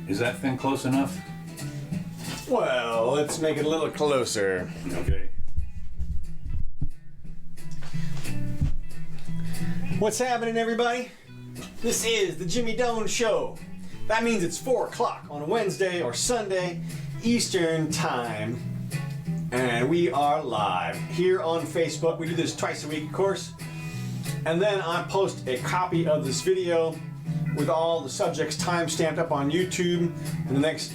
Is that thing close enough? Well, let's make it a little closer. Okay. What's happening, everybody? This is the Jimmy Doane Show. That means it's 4 o'clock on a Wednesday or Sunday Eastern Time. And we are live here on Facebook. We do this twice a week, of course. And then I post a copy of this video with all the subjects time-stamped up on YouTube in the next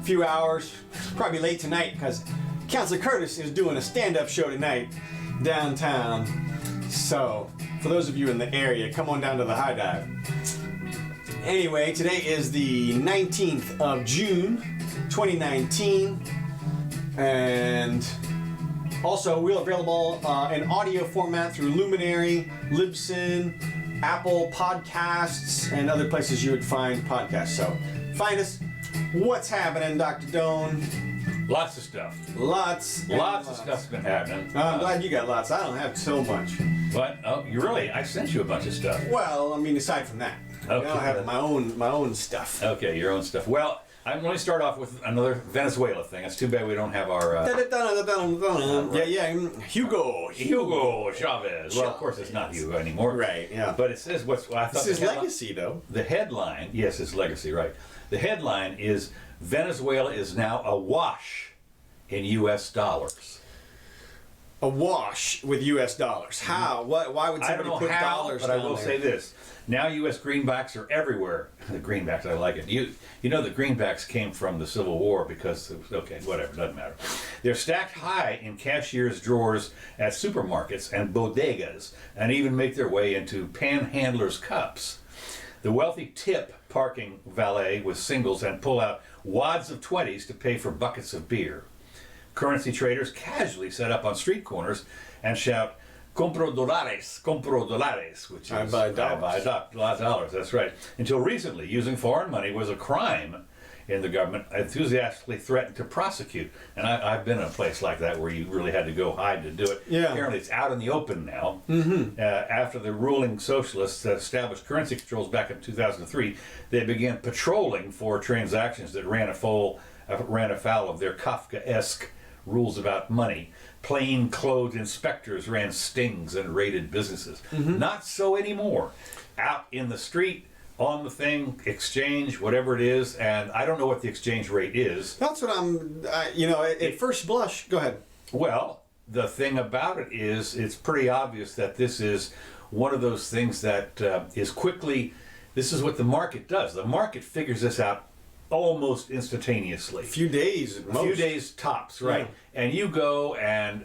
few hours. Probably late tonight because Councilor Curtis is doing a stand-up show tonight downtown. So, for those of you in the area, come on down to the High Dive. Anyway, today is the 19th of June, 2019. And also, we're available in audio format through Luminary, Libsyn, Apple Podcasts, and other places you would find podcasts. So, find us. What's happening, Dr. Doane? Lots of stuff. Lots of stuff's been happening. I'm glad you got lots. I don't have so much. But I sent you a bunch of stuff. Well, I mean, aside from that, Okay. I don't have my own stuff. Okay, your own stuff. Well, I'm going to start off with another Venezuela thing. It's too bad we don't have our... Hugo Chavez. Well, of course, it's not Hugo anymore. Right, yeah. But it says I thought this is legacy, though. The headline, yes, his legacy, right. The headline is, Venezuela is now awash in U.S. dollars. Awash with U.S. dollars. How? Why would somebody put dollars but down I will there? say this. Now U.S. greenbacks are everywhere. The greenbacks, I like it. You know the greenbacks came from the Civil War because, okay, whatever, doesn't matter. They're stacked high in cashiers' drawers at supermarkets and bodegas, and even make their way into panhandlers' cups. The wealthy tip parking valet with singles and pull out wads of 20s to pay for buckets of beer. Currency traders casually set up on street corners and shout, compro dólares, which is I buy dollars, that's right. Until recently, using foreign money was a crime in the government enthusiastically threatened to prosecute. And I've been in a place like that where you really had to go hide to do it. Yeah. Apparently it's out in the open now. After the ruling socialists established currency controls back in 2003, they began patrolling for transactions that ran afoul of their Kafkaesque rules about money. Plain-clothed inspectors ran stings and raided businesses. Not so anymore. Out in the street, on the thing, exchange, whatever it is, and I don't know what the exchange rate is. That's what at first blush, go ahead. Well, the thing about it is, it's pretty obvious that this is one of those things that is quickly, this is what the market does. The market figures this out almost instantaneously. A few days at most. A few days tops, right? Yeah. And you go and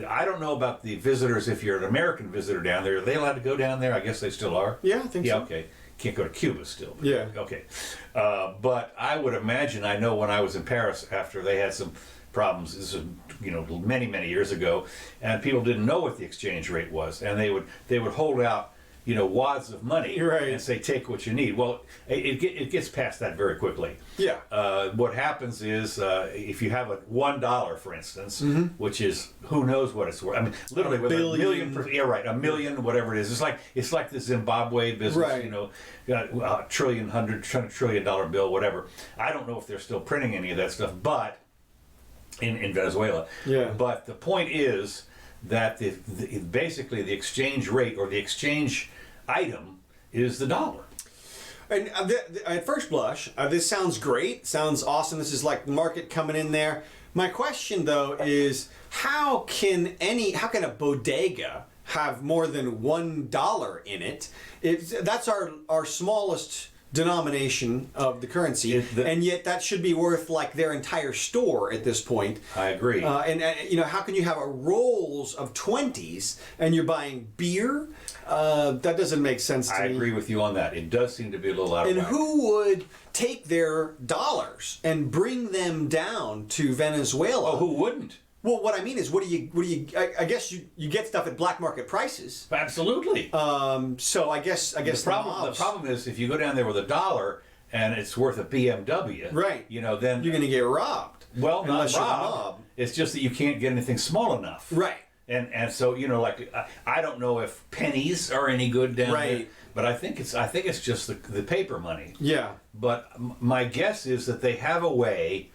I don't know about the visitors. If you're an American visitor down there, are they allowed to go down there? I guess they still are. Yeah, I think so. Yeah, okay. Can't go to Cuba still. Yeah. Okay. But I would imagine, I know when I was in Paris after they had some problems, this is many, many years ago, and people didn't know what the exchange rate was, and they would hold out wads of money, right, and say, take what you need. Well, it gets past that very quickly. Yeah. What happens is, if you have a $1, for instance, which is, who knows what it's worth. I mean, literally with a million, a million, whatever it is. It's like the Zimbabwe business, right. $100 trillion bill, whatever. I don't know if they're still printing any of that stuff, but in Venezuela. Yeah. But the point is that basically the exchange rate or the exchange item is the dollar. And at first blush, this sounds great, sounds awesome. This is like the market coming in there. My question, though, is how can a bodega have more than $1 in it? That's our smallest denomination of the currency, and yet that should be worth like their entire store at this point. I agree. And how can you have a rolls of 20s and you're buying beer? That doesn't make sense to me. I agree with you on that. It does seem to be a little out of whack. And who would take their dollars and bring them down to Venezuela? Oh, who wouldn't? Well, what I mean is, what do you? I guess you get stuff at black market prices. Absolutely. So I guess the problem is if you go down there with $1 and it's worth a BMW, right? Then you're going to get robbed. Well, not robbed. It's just that you can't get anything small enough, right? And so like I don't know if pennies are any good down there, but I think it's just the paper money. Yeah. But my guess is that they have a way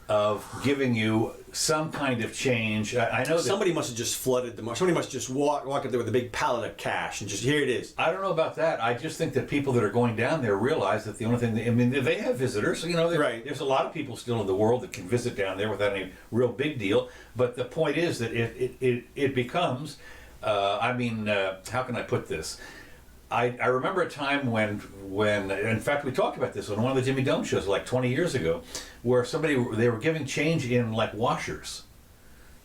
of giving you some kind of change. I know that Somebody must have just flooded the market. Somebody must just walk up there with a big pallet of cash and just, here it is. I don't know about that. I just think that people that are going down there realize that the only thing, they have visitors, Right. There's a lot of people still in the world that can visit down there without any real big deal. But the point is that it becomes, how can I put this? I remember a time when, in fact, we talked about this on one of the Jimmy Doane shows like 20 years ago, where they were giving change in like washers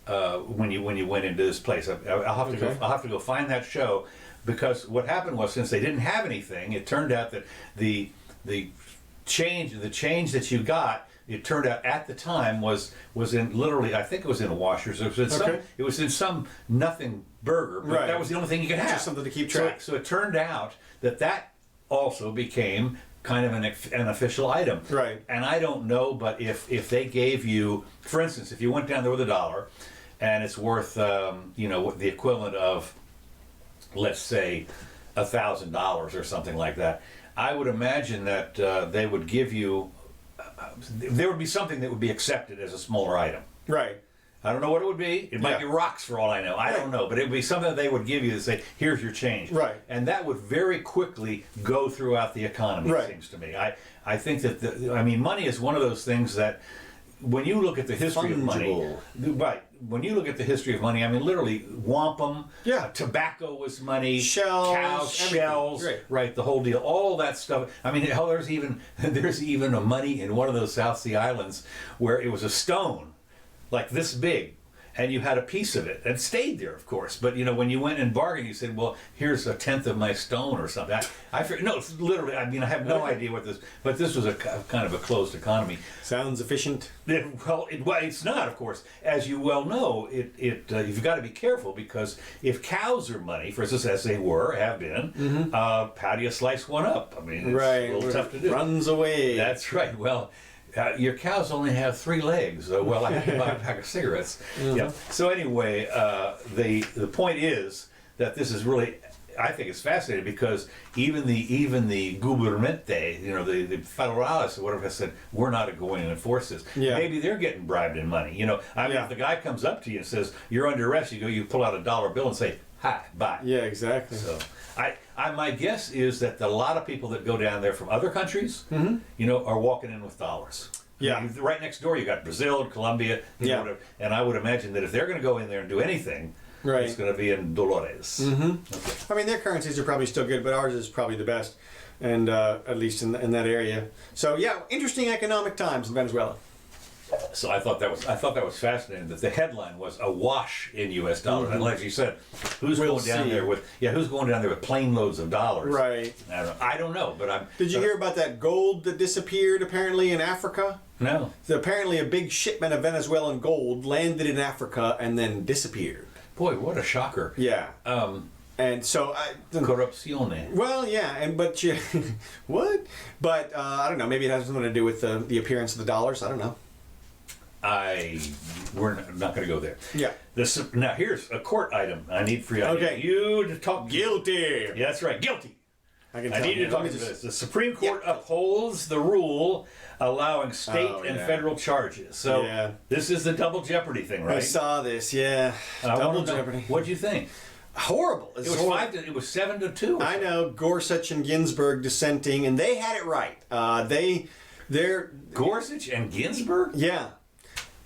when you went into this place. I'll have to go find that show, because what happened was, since they didn't have anything, it turned out that the change that you got, it turned out at the time was in literally, I think it was in a washers. It was in some nothing burger, but Right. that was the only thing you could have. Just something to keep track. So it turned out that also became kind of an official item. Right. And I don't know, but if they gave you, for instance, if you went down there with $1 and it's worth the equivalent of, let's say, $1,000 or something like that, I would imagine that they would give you. There would be something that would be accepted as a smaller item. Right. I don't know what it would be. It might Yeah. be rocks for all I know. I don't know. But it would be something that they would give you to say, here's your change. Right. And that would very quickly go throughout the economy, Right. it seems to me. I think that, money is one of those things that, when you look at the history of money, Fungible. right, when you look at the history of money, literally wampum, Yeah. Tobacco was money, Shells, cows, everything. shells, Right. right, the whole deal, all that stuff. Hell, there's even a money in one of those South Sea Islands where it was a stone, like this big, and you had a piece of it, and stayed there, of course. But when you went and bargained, you said, "Well, here's a tenth of my stone or something." No, it's literally. I have no idea what this. But this was a kind of a closed economy. Sounds efficient. It's not, of course, as you well know. You've got to be careful, because if cows are money, for instance, as they have been, how do you slice one up? It's a little tough to do. Runs away. That's right. Well, your cows only have 3 legs. I have to buy a pack of cigarettes. Yeah. So anyway, the point is that this is really, I think it's fascinating, because even the gouvernement, the federales or whatever, has said, we're not going to enforce this. Yeah. Maybe they're getting bribed in money. If the guy comes up to you and says, you're under arrest, you pull out a dollar bill and say, hi, bye. Yeah, exactly. So my guess is that a lot of people that go down there from other countries, are walking in with dollars. Yeah. Right next door, you got Brazil, Colombia, whatever, and I would imagine that if they're going to go in there and do anything, Right. it's going to be in Dolores. Okay. Their currencies are probably still good, but ours is probably the best, and at least in that area. So yeah, interesting economic times in Venezuela. So I thought that was fascinating, that the headline was awash in U.S. dollars. And like you said, who's going down there with plane loads of dollars? Right. I don't know, but Did you hear about that gold that disappeared apparently in Africa? No. So apparently a big shipment of Venezuelan gold landed in Africa and then disappeared. Boy, what a shocker. Yeah. And so Corrupzione. Well, yeah, but you what? But I don't know. Maybe it has something to do with the appearance of the dollars. I don't know. We're not going to go there. Yeah. Now here's a court item I need for you. Okay. I need you to talk. Guilty. Yeah, that's right. Guilty. I need you to talk about this. The Supreme Court upholds the rule allowing state and federal charges. So this is the Double Jeopardy thing, right? I saw this. Yeah. Double Jeopardy. What'd you think? Horrible. It was horrible. It was 7-2. I know. Gorsuch and Ginsburg dissenting, and they had it right. They're Gorsuch and Ginsburg.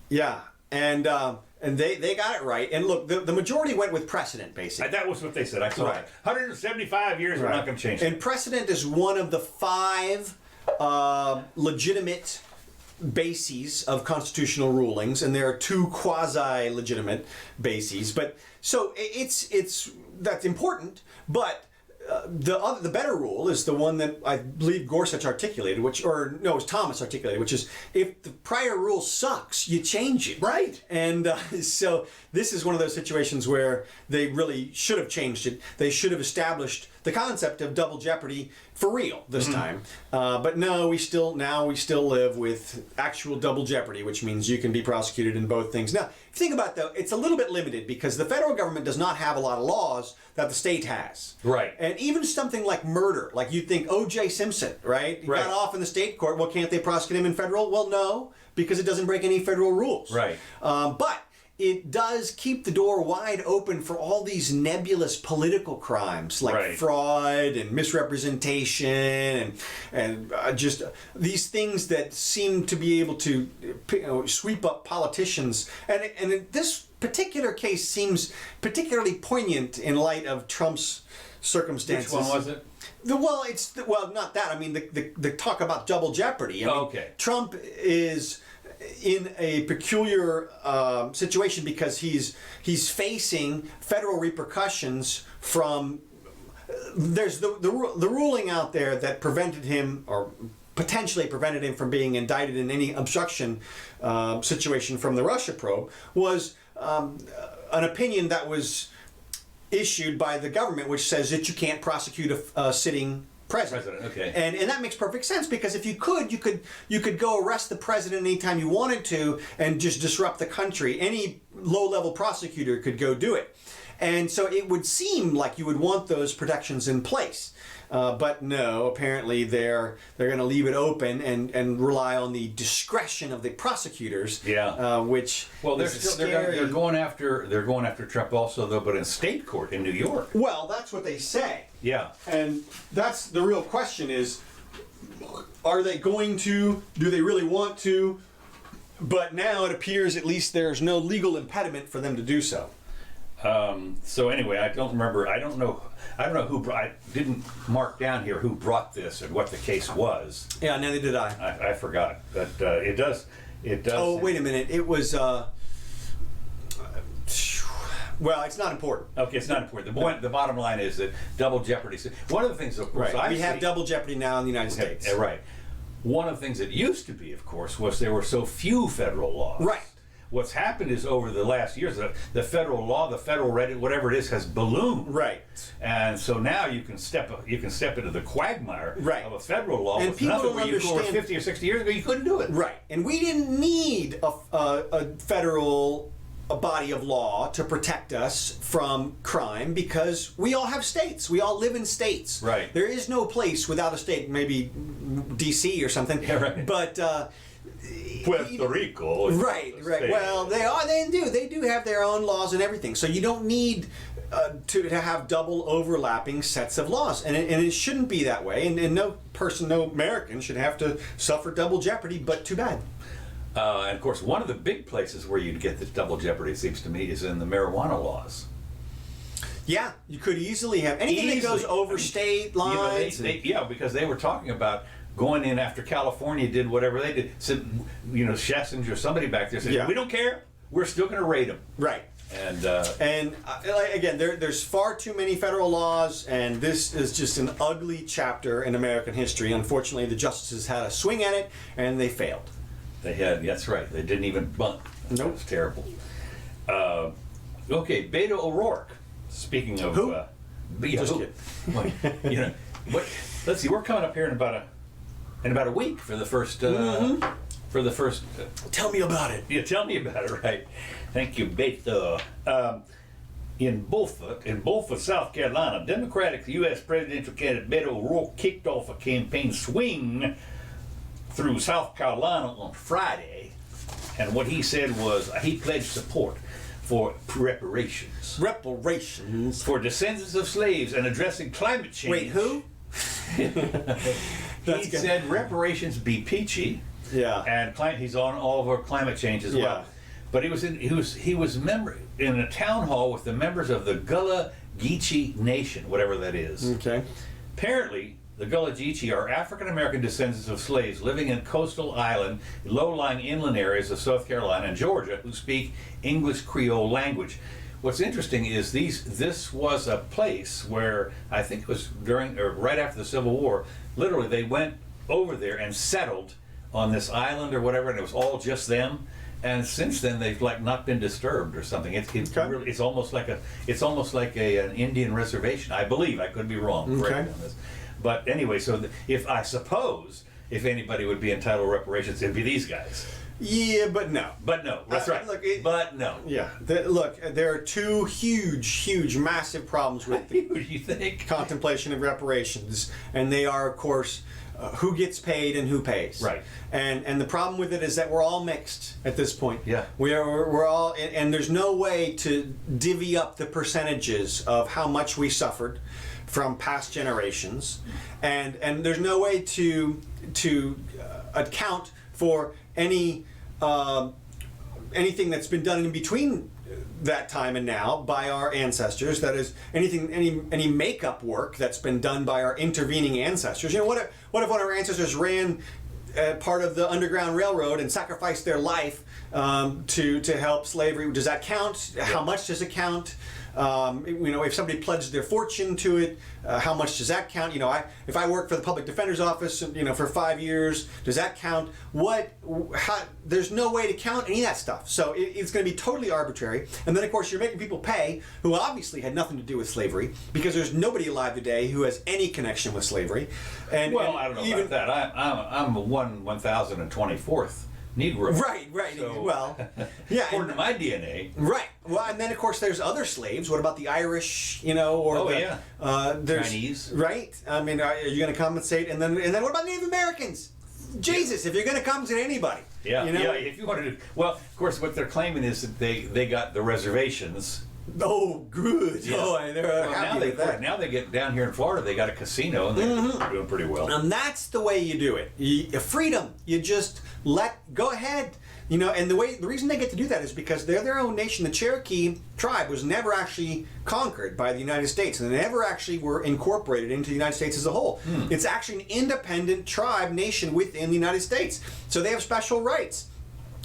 Yeah, and they got it right. And look, the majority went with precedent, basically. That was what they said. I saw that. 175 years, we're not going to change it. And precedent is one of the 5 legitimate bases of constitutional rulings, and there are 2 quasi-legitimate bases. But so that's important, but. The better rule is the one that I believe Gorsuch articulated, it was Thomas articulated, which is if the prior rule sucks, you change it. Right. And so this is one of those situations where they really should have changed it. They should have established the concept of double jeopardy for real this time. But no, we still live with actual double jeopardy, which means you can be prosecuted in both things. Now, if you think about it, though, it's a little bit limited because the federal government does not have a lot of laws that the state has. Right. And even something like murder, like you'd think O.J. Simpson, right? He got off in the state court. Well, can't they prosecute him in federal? Well, no, because it doesn't break any federal rules. Right. But it does keep the door wide open for all these nebulous political crimes like fraud and misrepresentation and just these things that seem to be able to sweep up politicians. And this particular case seems particularly poignant in light of Trump's circumstances. Which one was it? Well, not that. I mean, the talk about double jeopardy. I mean, okay. Trump is in a peculiar situation because he's facing federal repercussions from. There's the ruling out there that prevented him or potentially prevented him from being indicted in any obstruction situation from the Russia probe was an opinion that was issued by the government, which says that you can't prosecute a sitting president. Okay. And that makes perfect sense because if you could go arrest the president anytime you wanted to and just disrupt the country. Any low-level prosecutor could go do it. And so it would seem like you would want those protections in place. But no, apparently they're going to leave it open and rely on the discretion of the prosecutors. Yeah. Which they're going after Trump also though, but in state court in New York. Well, that's what they say. Yeah. And that's the real question is, are they going to? Do they really want to? But now it appears at least there's no legal impediment for them to do so. So anyway, I don't remember. I don't know who. I didn't mark down here who brought this and what the case was. Yeah, neither did I. I forgot. But it does. Oh, wait a minute. It was. Well, it's not important. Okay, it's not important. The bottom line is that double jeopardy. One of the things, of course, we have double jeopardy now in the United States. Right. One of the things that used to be, of course, was there were so few federal laws. Right. What's happened is over the last years, the federal law, the federal whatever it is, has ballooned. Right. And so now you can step into the quagmire of a federal law. And with people nothing don't where you understand. 50 or 60 years ago, you couldn't do it. Right. And we didn't need a federal body of law to protect us from crime because we all have states. We all live in states. Right. There is no place without a state. Maybe D.C. or something. Yeah, right. But. Puerto Rico. Right. Well, they do have their own laws and everything. So you don't need to have double overlapping sets of laws, and it shouldn't be that way. And no American should have to suffer double jeopardy. But too bad. And of course, one of the big places where you'd get this double jeopardy, it seems to me, is in the marijuana laws. Yeah, you could easily have anything that goes over state lines. Because they were talking about going in after California did whatever they did. Said, Schlesinger, somebody back there said, we don't care. We're still going to raid them. Right. And again, there's far too many federal laws, and this is just an ugly chapter in American history. Unfortunately, the justices had a swing at it, and they failed. That's right. They didn't even bunt. Nope. It was terrible. Okay, Beto O'Rourke. Speaking of who? Just kidding. Let's see. We're coming up here in about a week for the first. Tell me about it. Yeah, tell me about it. Right. Thank you, Beto. In Beaufort, South Carolina, Democratic U.S. presidential candidate Beto O'Rourke kicked off a campaign swing through South Carolina on Friday, and what he said was he pledged support for reparations. Reparations for descendants of slaves and addressing climate change. Wait, who? He said reparations be peachy. Yeah. And he's on all of our climate change as well. But he was in a town hall with the members of the Gullah Geechee Nation, whatever that is. Okay. Apparently, the Gullah Geechee are African-American descendants of slaves living in coastal island, low-lying inland areas of South Carolina and Georgia who speak English Creole language. What's interesting is this was a place where I think it was right after the Civil War, literally they went over there and settled on this island or whatever, and it was all just them. and since then they've like not been disturbed or something. It's almost like an Indian reservation, I believe. I could be wrong. Correct me on this. But anyway, so if anybody would be entitled to reparations, it'd be these guys. Yeah, but no. But no, that's right. But no. Yeah. Look, there are two huge, massive problems with the you think? contemplation of reparations, and they are, of course, who gets paid and who pays. Right. And the problem with it is that we're all mixed at this point. Yeah. We're all, and there's no way to divvy up the percentages of how much we suffered from past generations, and there's no way to account for anything that's been done in between that time and now by our ancestors. That is any makeup work that's been done by our intervening ancestors. You know, what if one of our ancestors ran part of the Underground Railroad and sacrificed their life to help slavery? Does that count? Yeah. How much does it count? You know, if somebody pledged their fortune to it, how much does that count? You know, if I work for the public defender's office, you know, for 5 years, does that count? There's no way to count any of that stuff. So it's going to be totally arbitrary. And then, of course, you're making people pay who obviously had nothing to do with slavery, because there's nobody alive today who has any connection with slavery. I don't know about that. I'm a 1,024th. Negro. Right. So, well, yeah. According to my DNA. Right. Well, and then of course there's other slaves. What about the Irish? You know, or there's Chinese. Right. I mean, are you going to compensate? And then what about Native Americans? Jesus, if you're going to compensate anybody. Yeah. You know? Yeah. If you wanted to, well, of course, what they're claiming is that they got the reservations. Oh, good. Yeah. Oh, they're happy with that. Now they get down here in Florida, they got a casino, and they're doing pretty well. And that's the way you do it. Freedom. You just go ahead. You know, and the reason they get to do that is because they're their own nation. The Cherokee tribe was never actually conquered by the United States, and they never actually were incorporated into the United States as a whole. It's actually an independent tribe nation within the United States. So they have special rights,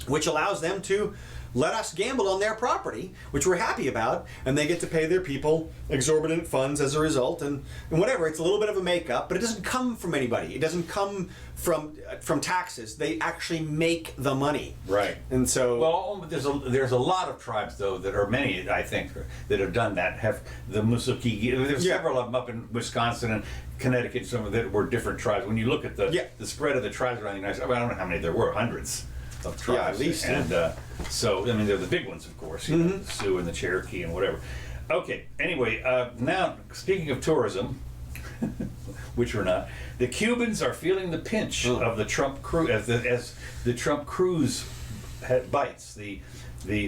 which allows them to let us gamble on their property, which we're happy about, and they get to pay their people exorbitant funds as a result, and whatever. It's a little bit of a makeup, but it doesn't come from anybody. It doesn't come from taxes. They actually make the money. Right. And so, well, there's a lot of tribes though that are many, I think, that have done that. Have the Muskogee? There's several of them up in Wisconsin and Connecticut. Some of that were different tribes. When you look at the spread of the tribes around the United States, I don't know how many there were, hundreds of tribes. Yeah, at least. And so, I mean, they're the big ones, of course, you know, the Sioux and the Cherokee and whatever. Okay, anyway, now, speaking of tourism, which we're not, the Cubans are feeling the pinch of the Trump cruise, as the Trump cruise bites, the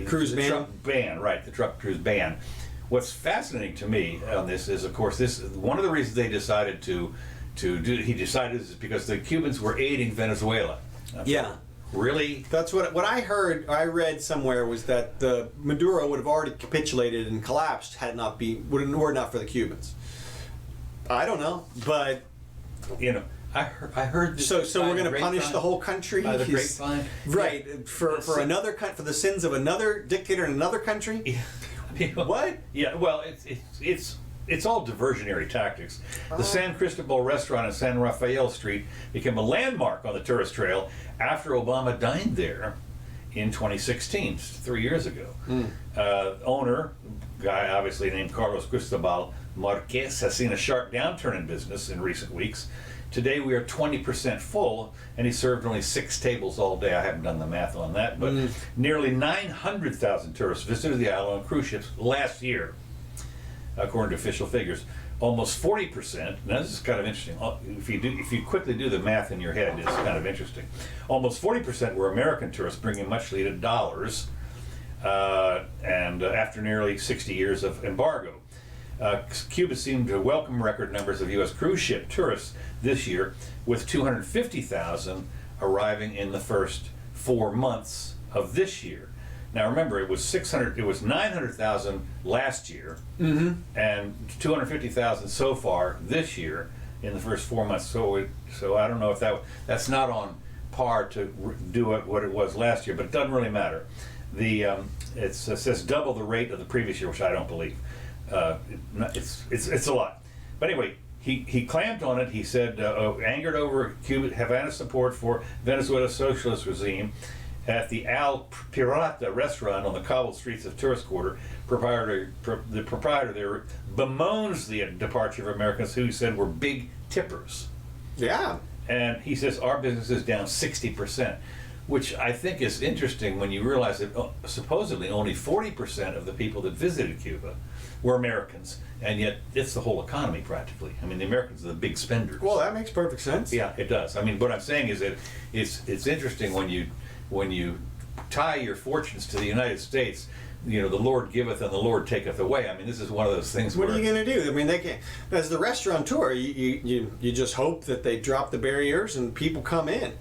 cruise ban? Trump ban, right, the Trump cruise ban. What's fascinating to me on this is, of course, one of the reasons they decided to do, is because the Cubans were aiding Venezuela. yeah. Really? That's what I heard. I read somewhere was that the Maduro would have already capitulated and collapsed had it not were not for the Cubans. I don't know, but you know, I heard. So we're going to punish the whole country by the grapevine, right? For the sins of another dictator in another country. Yeah. What? Yeah. Well, it's all diversionary tactics. The San Cristobal restaurant on San Rafael Street became a landmark on the tourist trail after Obama dined there in 2016, 3 years ago. Owner, guy obviously named Carlos Cristobal Marquez, has seen a sharp downturn in business in recent weeks. Today we are 20% full, and he served only 6 tables all day. I haven't done the math on that, but nearly 900,000 tourists visited the island on cruise ships last year, according to official figures. Almost 40%. Now this is kind of interesting. If you quickly do the math in your head, it's kind of interesting. Almost 40% were American tourists, bringing much needed dollars, and after nearly 60 years of embargo. Cuba seemed to welcome record numbers of U.S. cruise ship tourists this year, with 250,000 arriving in the first 4 months of this year. Now remember, it was 900,000 last year, and 250,000 so far this year in the first 4 months. So I don't know if that's not on par to do what it was last year, but it doesn't really matter. It says double the rate of the previous year, which I don't believe. It's a lot. But anyway, he clamped on it. He said, angered over Havana's support for Venezuela's socialist regime, at the Al Pirata restaurant on the cobbled streets of Tourist Quarter. The proprietor there bemoans the departure of Americans who he said were big tippers. Yeah. And he says our business is down 60%, which I think is interesting when you realize that supposedly only 40% of the people that visited Cuba were Americans, and yet it's the whole economy practically. I mean, the Americans are the big spenders. Well, that makes perfect sense. Yeah, it does. I mean, what I'm saying is that it's interesting when you tie your fortunes to the United States. You know, the Lord giveth and the Lord taketh away. I mean, this is one of those things. What are you going to do? I mean, they can. As the restaurateur, you just hope that they drop the barriers and people come in.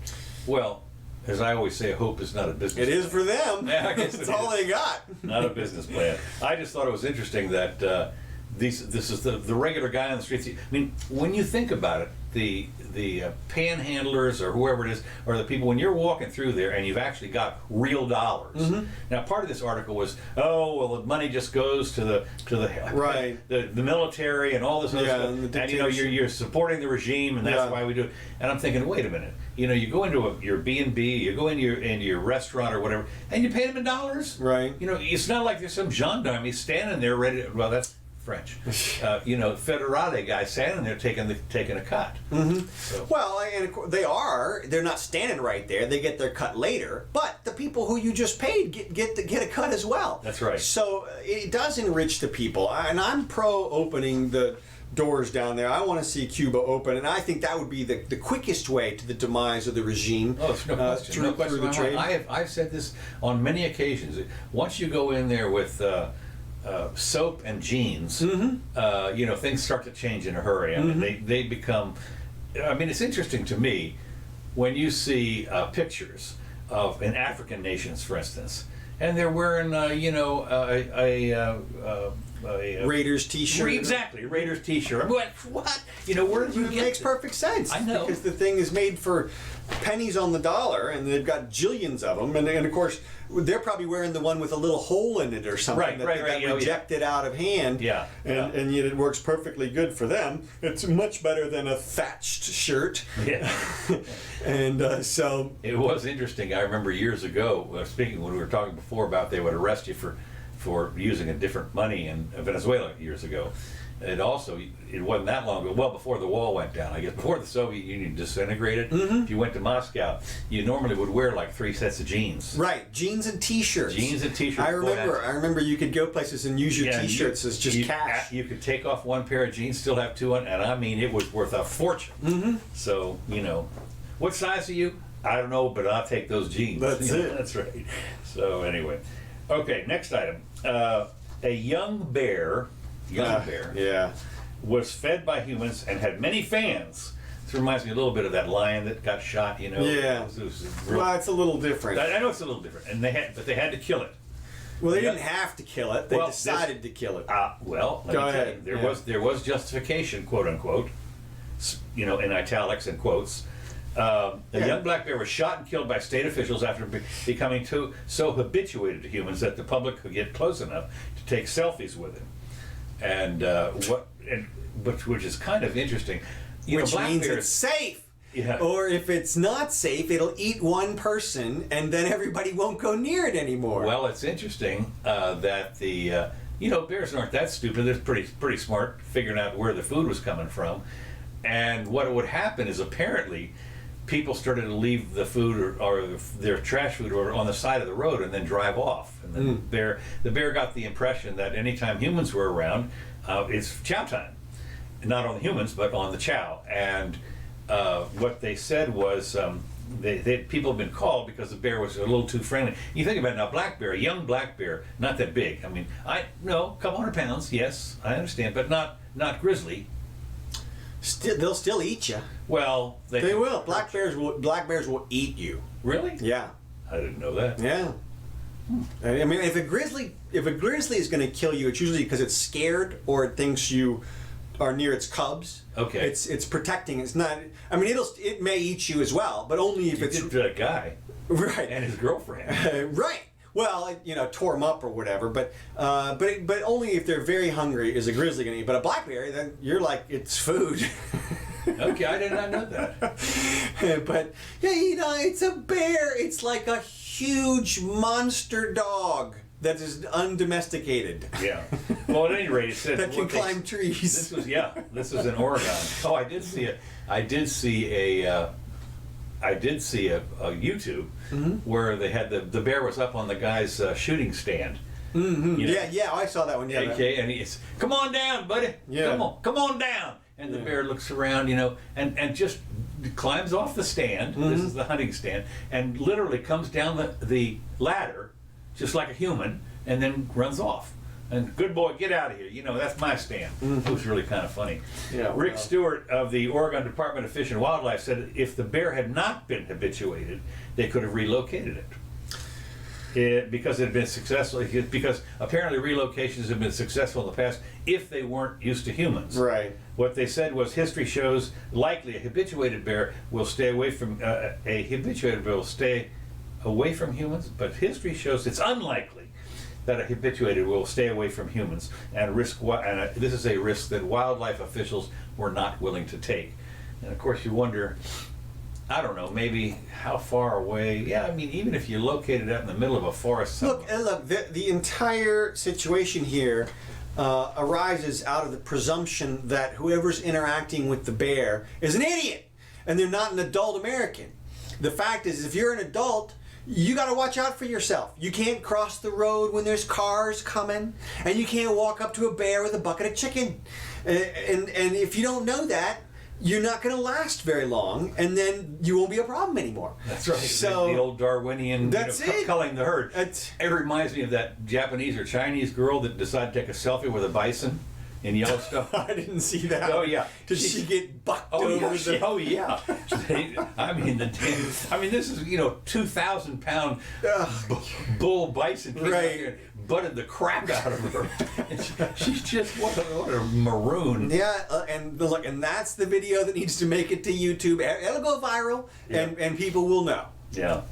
Well, as I always say, hope is not a business. It is for them. Yeah, I guess that's all they got. Not a business plan. I just thought it was interesting that this is the regular guy on the streets. I mean, when you think about it, the panhandlers or whoever it is, or the people when you're walking through there and you've actually got real dollars. Mm-hmm. Now, part of this article was, oh well, the money just goes to the right the military and all this other stuff, and you know you're supporting the regime, and that's why we do it. And I'm thinking, wait a minute, you know, you go into your B&B, you go into your restaurant or whatever, and you pay them in dollars. Right. You know, it's not like there's some gendarme standing there ready. Well, that's French. You know, federale guy standing there taking a cut. Mm-hmm. So. Well, and they're not standing right there. They get their cut later. But the people who you just paid get a cut as well. That's right. So it does enrich the people, and I'm pro opening the doors down there. I want to see Cuba open, and I think that would be the quickest way to the demise of the regime. Oh, it's no question. Through the trade. I've said this on many occasions. Once you go in there with soap and jeans, mm-hmm. You know, things start to change in a hurry. I mean, they become. I mean, it's interesting to me when you see pictures of in African nations, for instance, and they're wearing, you know, a Raiders T-shirt. Exactly, Raiders T-shirt. What? You know, where did you get? It makes perfect sense. I know, because the thing is made for pennies on the dollar, and they've got jillions of them, and of course they're probably wearing the one with a little hole in it or something that got rejected out of hand. Yeah, and yet it works perfectly good for them. It's much better than a thatched shirt. Yeah, and so it was interesting. I remember years ago, speaking when we were talking before about they would arrest you for using a different money in Venezuela years ago. It wasn't that long ago, well before the wall went down, I guess, before the Soviet Union disintegrated. Mm-hmm. If you went to Moscow, you normally would wear like 3 sets of jeans. Right, jeans and T-shirts. Jeans and T-shirts. I remember you could go places and use your T-shirts as just cash. You could take off one pair of jeans, still have 2 on, and I mean, it was worth a fortune. Mm-hmm. So, you know, what size are you? I don't know, but I'll take those jeans. That's it. That's right. So anyway. Okay, next item. A young bear was fed by humans and had many fans. This reminds me a little bit of that lion that got shot, you know. Yeah. Well, it's a little different. I know it's a little different, and they had to kill it. Well, they didn't have to kill it. They decided to kill it. Well, go ahead. There was justification, quote unquote, you know, in italics and quotes. A young black bear was shot and killed by state officials after becoming so habituated to humans that the public could get close enough to take selfies with him. And which is kind of interesting. Which means it's safe. Yeah. Or if it's not safe, it'll eat one person, and then everybody won't go near it anymore. Well, it's interesting that the bears aren't that stupid. They're pretty smart, figuring out where the food was coming from. And what would happen is apparently people started to leave the food or their trash food or on the side of the road and then drive off. And then the bear got the impression that anytime humans were around, it's chow time. Not on the humans, but on the chow. And what they said was people have been called because the bear was a little too friendly. You think about it now, black bear, a young black bear, not that big. I mean, a couple 100 pounds, yes, I understand, but not grizzly. They'll still eat you. Well, they will. Black bears will eat you. Really? Yeah. I didn't know that. Yeah. I mean, if a grizzly is going to kill you, it's usually because it's scared or it thinks you are near its cubs. Okay. It's protecting. It's not. I mean, it may eat you as well, but only if it's that guy. Right. And his girlfriend. Right. Well, tore them up or whatever, but only if they're very hungry is a grizzly going to eat. But a black bear, then you're like, it's food. Okay, I did not know that. But yeah, it's a bear. It's like a huge monster dog that is undomesticated. Yeah. Well, at any rate, it said that can climb trees. This was in Oregon. Oh, I did see a YouTube where they had the bear was up on the guy's shooting stand. Mm-hmm. You know, Yeah, I saw that one. Yeah, okay, and he's, come on down, buddy. Yeah. Come on down. And the bear looks around, you know, and just climbs off the stand. This is the hunting stand, and literally comes down the ladder, just like a human, and then runs off. And good boy, get out of here. You know, that's my stand. It was really kind of funny. Yeah, Rick Stewart of the Oregon Department of Fish and Wildlife said if the bear had not been habituated, they could have relocated it. Because it had been successful, because apparently relocations have been successful in the past if they weren't used to humans. Right. What they said was history shows likely a habituated bear will stay away from humans, but history shows it's unlikely that a habituated will stay away from humans and this is a risk that wildlife officials were not willing to take. And of course, you wonder, I don't know, maybe how far away. Yeah, I mean, even if you locate it out in the middle of a forest somewhere. Look, the entire situation here arises out of the presumption that whoever's interacting with the bear is an idiot, and they're not an adult American. The fact is, if you're an adult, you got to watch out for yourself. You can't cross the road when there's cars coming, and you can't walk up to a bear with a bucket of chicken. And if you don't know that, you're not going to last very long, and then you won't be a problem anymore. That's right. So the old Darwinian, that's it. Culling the herd. It reminds me of that Japanese or Chinese girl that decided to take a selfie with a bison in Yellowstone. I didn't see that. Oh yeah. Did she get bucked Oh over? yeah. Oh yeah. I mean this is 2,000-pound bull bison came out here and butted the crap out of her. And she's just what a maroon. Yeah, and that's the video that needs to make it to YouTube. It'll go viral, and people will know. Yeah.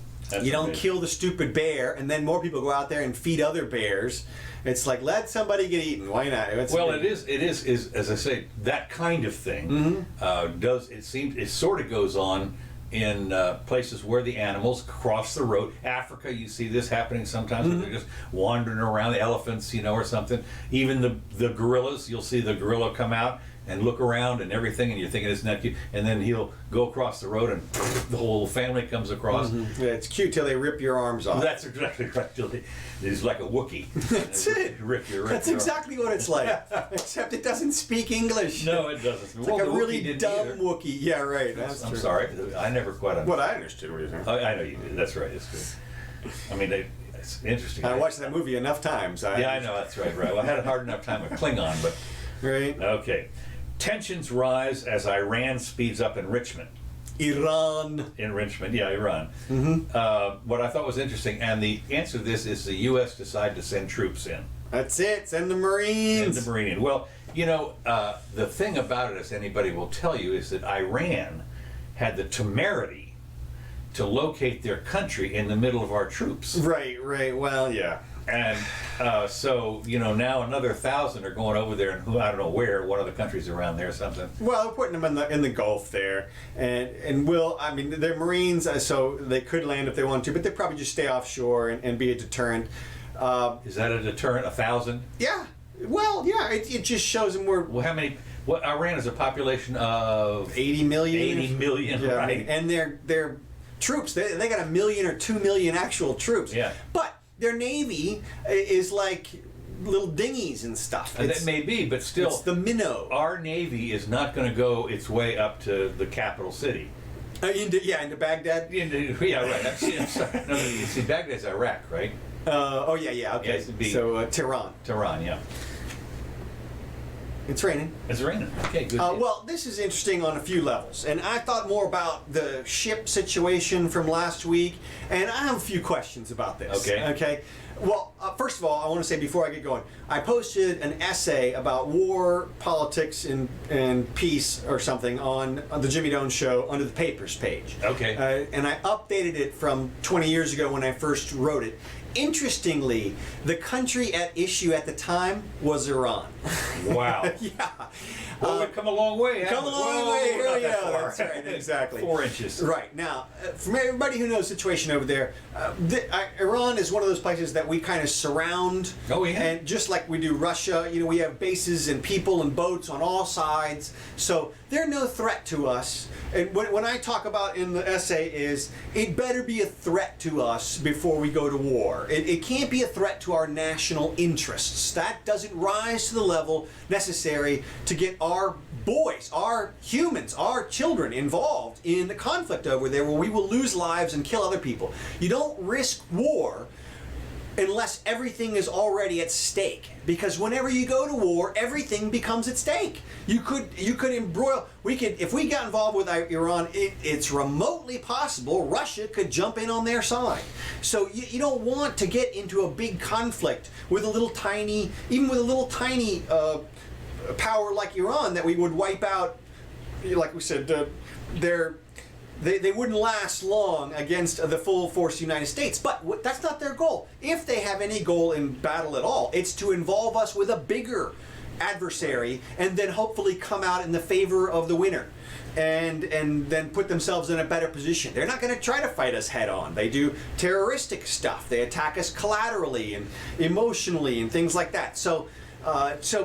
You don't kill the stupid bear, and then more people go out there and feed other bears. It's like, let somebody get eaten. Why not? It is as I say, that kind of thing it sort of goes on in places where the animals cross the road. Africa, you see this happening sometimes where they're just wandering around, the elephants, or something. Even the gorillas, you'll see the gorilla come out and look around and everything, and you're thinking it's not cute, and then he'll go across the road and the whole family comes across. Yeah, it's cute till they rip your arms off. That's exactly right. It's like a Wookiee. That's it. That's exactly what it's like. Except it doesn't speak English. No, it doesn't. It's like a really dumb Wookiee. Yeah, right. I'm sorry. I never quite understood. What I understood what you saying. I know you did. That's right. It's good. I mean, it's interesting. I watched that movie enough times. I know. That's right. Well, I had a hard enough time with Klingon, but right. Okay. Tensions rise as Iran speeds up enrichment. Iran. Enrichment, yeah, Iran. What I thought was interesting, and the answer to this is the U.S. decided to send troops in. That's it. Send the Marines. Send the Marine in. Well, the thing about it, as anybody will tell you, is that Iran had the temerity to locate their country in the middle of our troops. Right. Well, yeah. And so, now another 1,000 are going over there, and I don't know where, one of the countries around there or something. Well, they're putting them in the Gulf there, and they're Marines, so they could land if they want to, but they probably just stay offshore and be a deterrent. Is that a deterrent? 1,000? Yeah. Well, yeah. It just shows them where. Well, how many? What Iran is a population of 80 million. 80 million, yeah, right? And their troops, they got 1 million or 2 million actual troops. Yeah. But their navy is like little dinghies and stuff. That may be, but still, it's the minnow. Our navy is not going to go its way up to the capital city. Into Baghdad. Yeah, right. I'm sorry. No, you see, Baghdad's Iraq, right? Yeah. Okay. Yeah, so Tehran. Tehran, yeah. It's raining. It's raining. Okay, good. Well, this is interesting on a few levels, and I thought more about the ship situation from last week, and I have a few questions about this. Okay. Well, first of all, I want to say before I get going, I posted an essay about war, politics, and peace or something on the Jimmy Doane Show under the papers page. Okay. And I updated it from 20 years ago when I first wrote it. Interestingly, the country at issue at the time was Iran. Wow. Yeah. Well, we've come a long way. Come a long Whoa, way. Here not we that go. far. That's right. Exactly. 4 inches. Right. Now, from everybody who knows the situation over there, Iran is one of those places that we kind of surround. Oh, yeah. And just like we do Russia, we have bases and people and boats on all sides. So they're no threat to us. And when I talk about in the essay is, it better be a threat to us before we go to war. It can't be a threat to our national interests. That doesn't rise to the level necessary to get our boys, our humans, our children involved in the conflict over there where we will lose lives and kill other people. You don't risk war unless everything is already at stake. Because whenever you go to war, everything becomes at stake. You could embroil. If we got involved with Iran, it's remotely possible Russia could jump in on their side. So you don't want to get into a big conflict with a little tiny, power like Iran that we would wipe out. Like we said, they wouldn't last long against the full force United States. But that's not their goal. If they have any goal in battle at all, it's to involve us with a bigger adversary and then hopefully come out in the favor of the winner and then put themselves in a better position. They're not going to try to fight us head on. They do terroristic stuff. They attack us collaterally and emotionally and things like that. So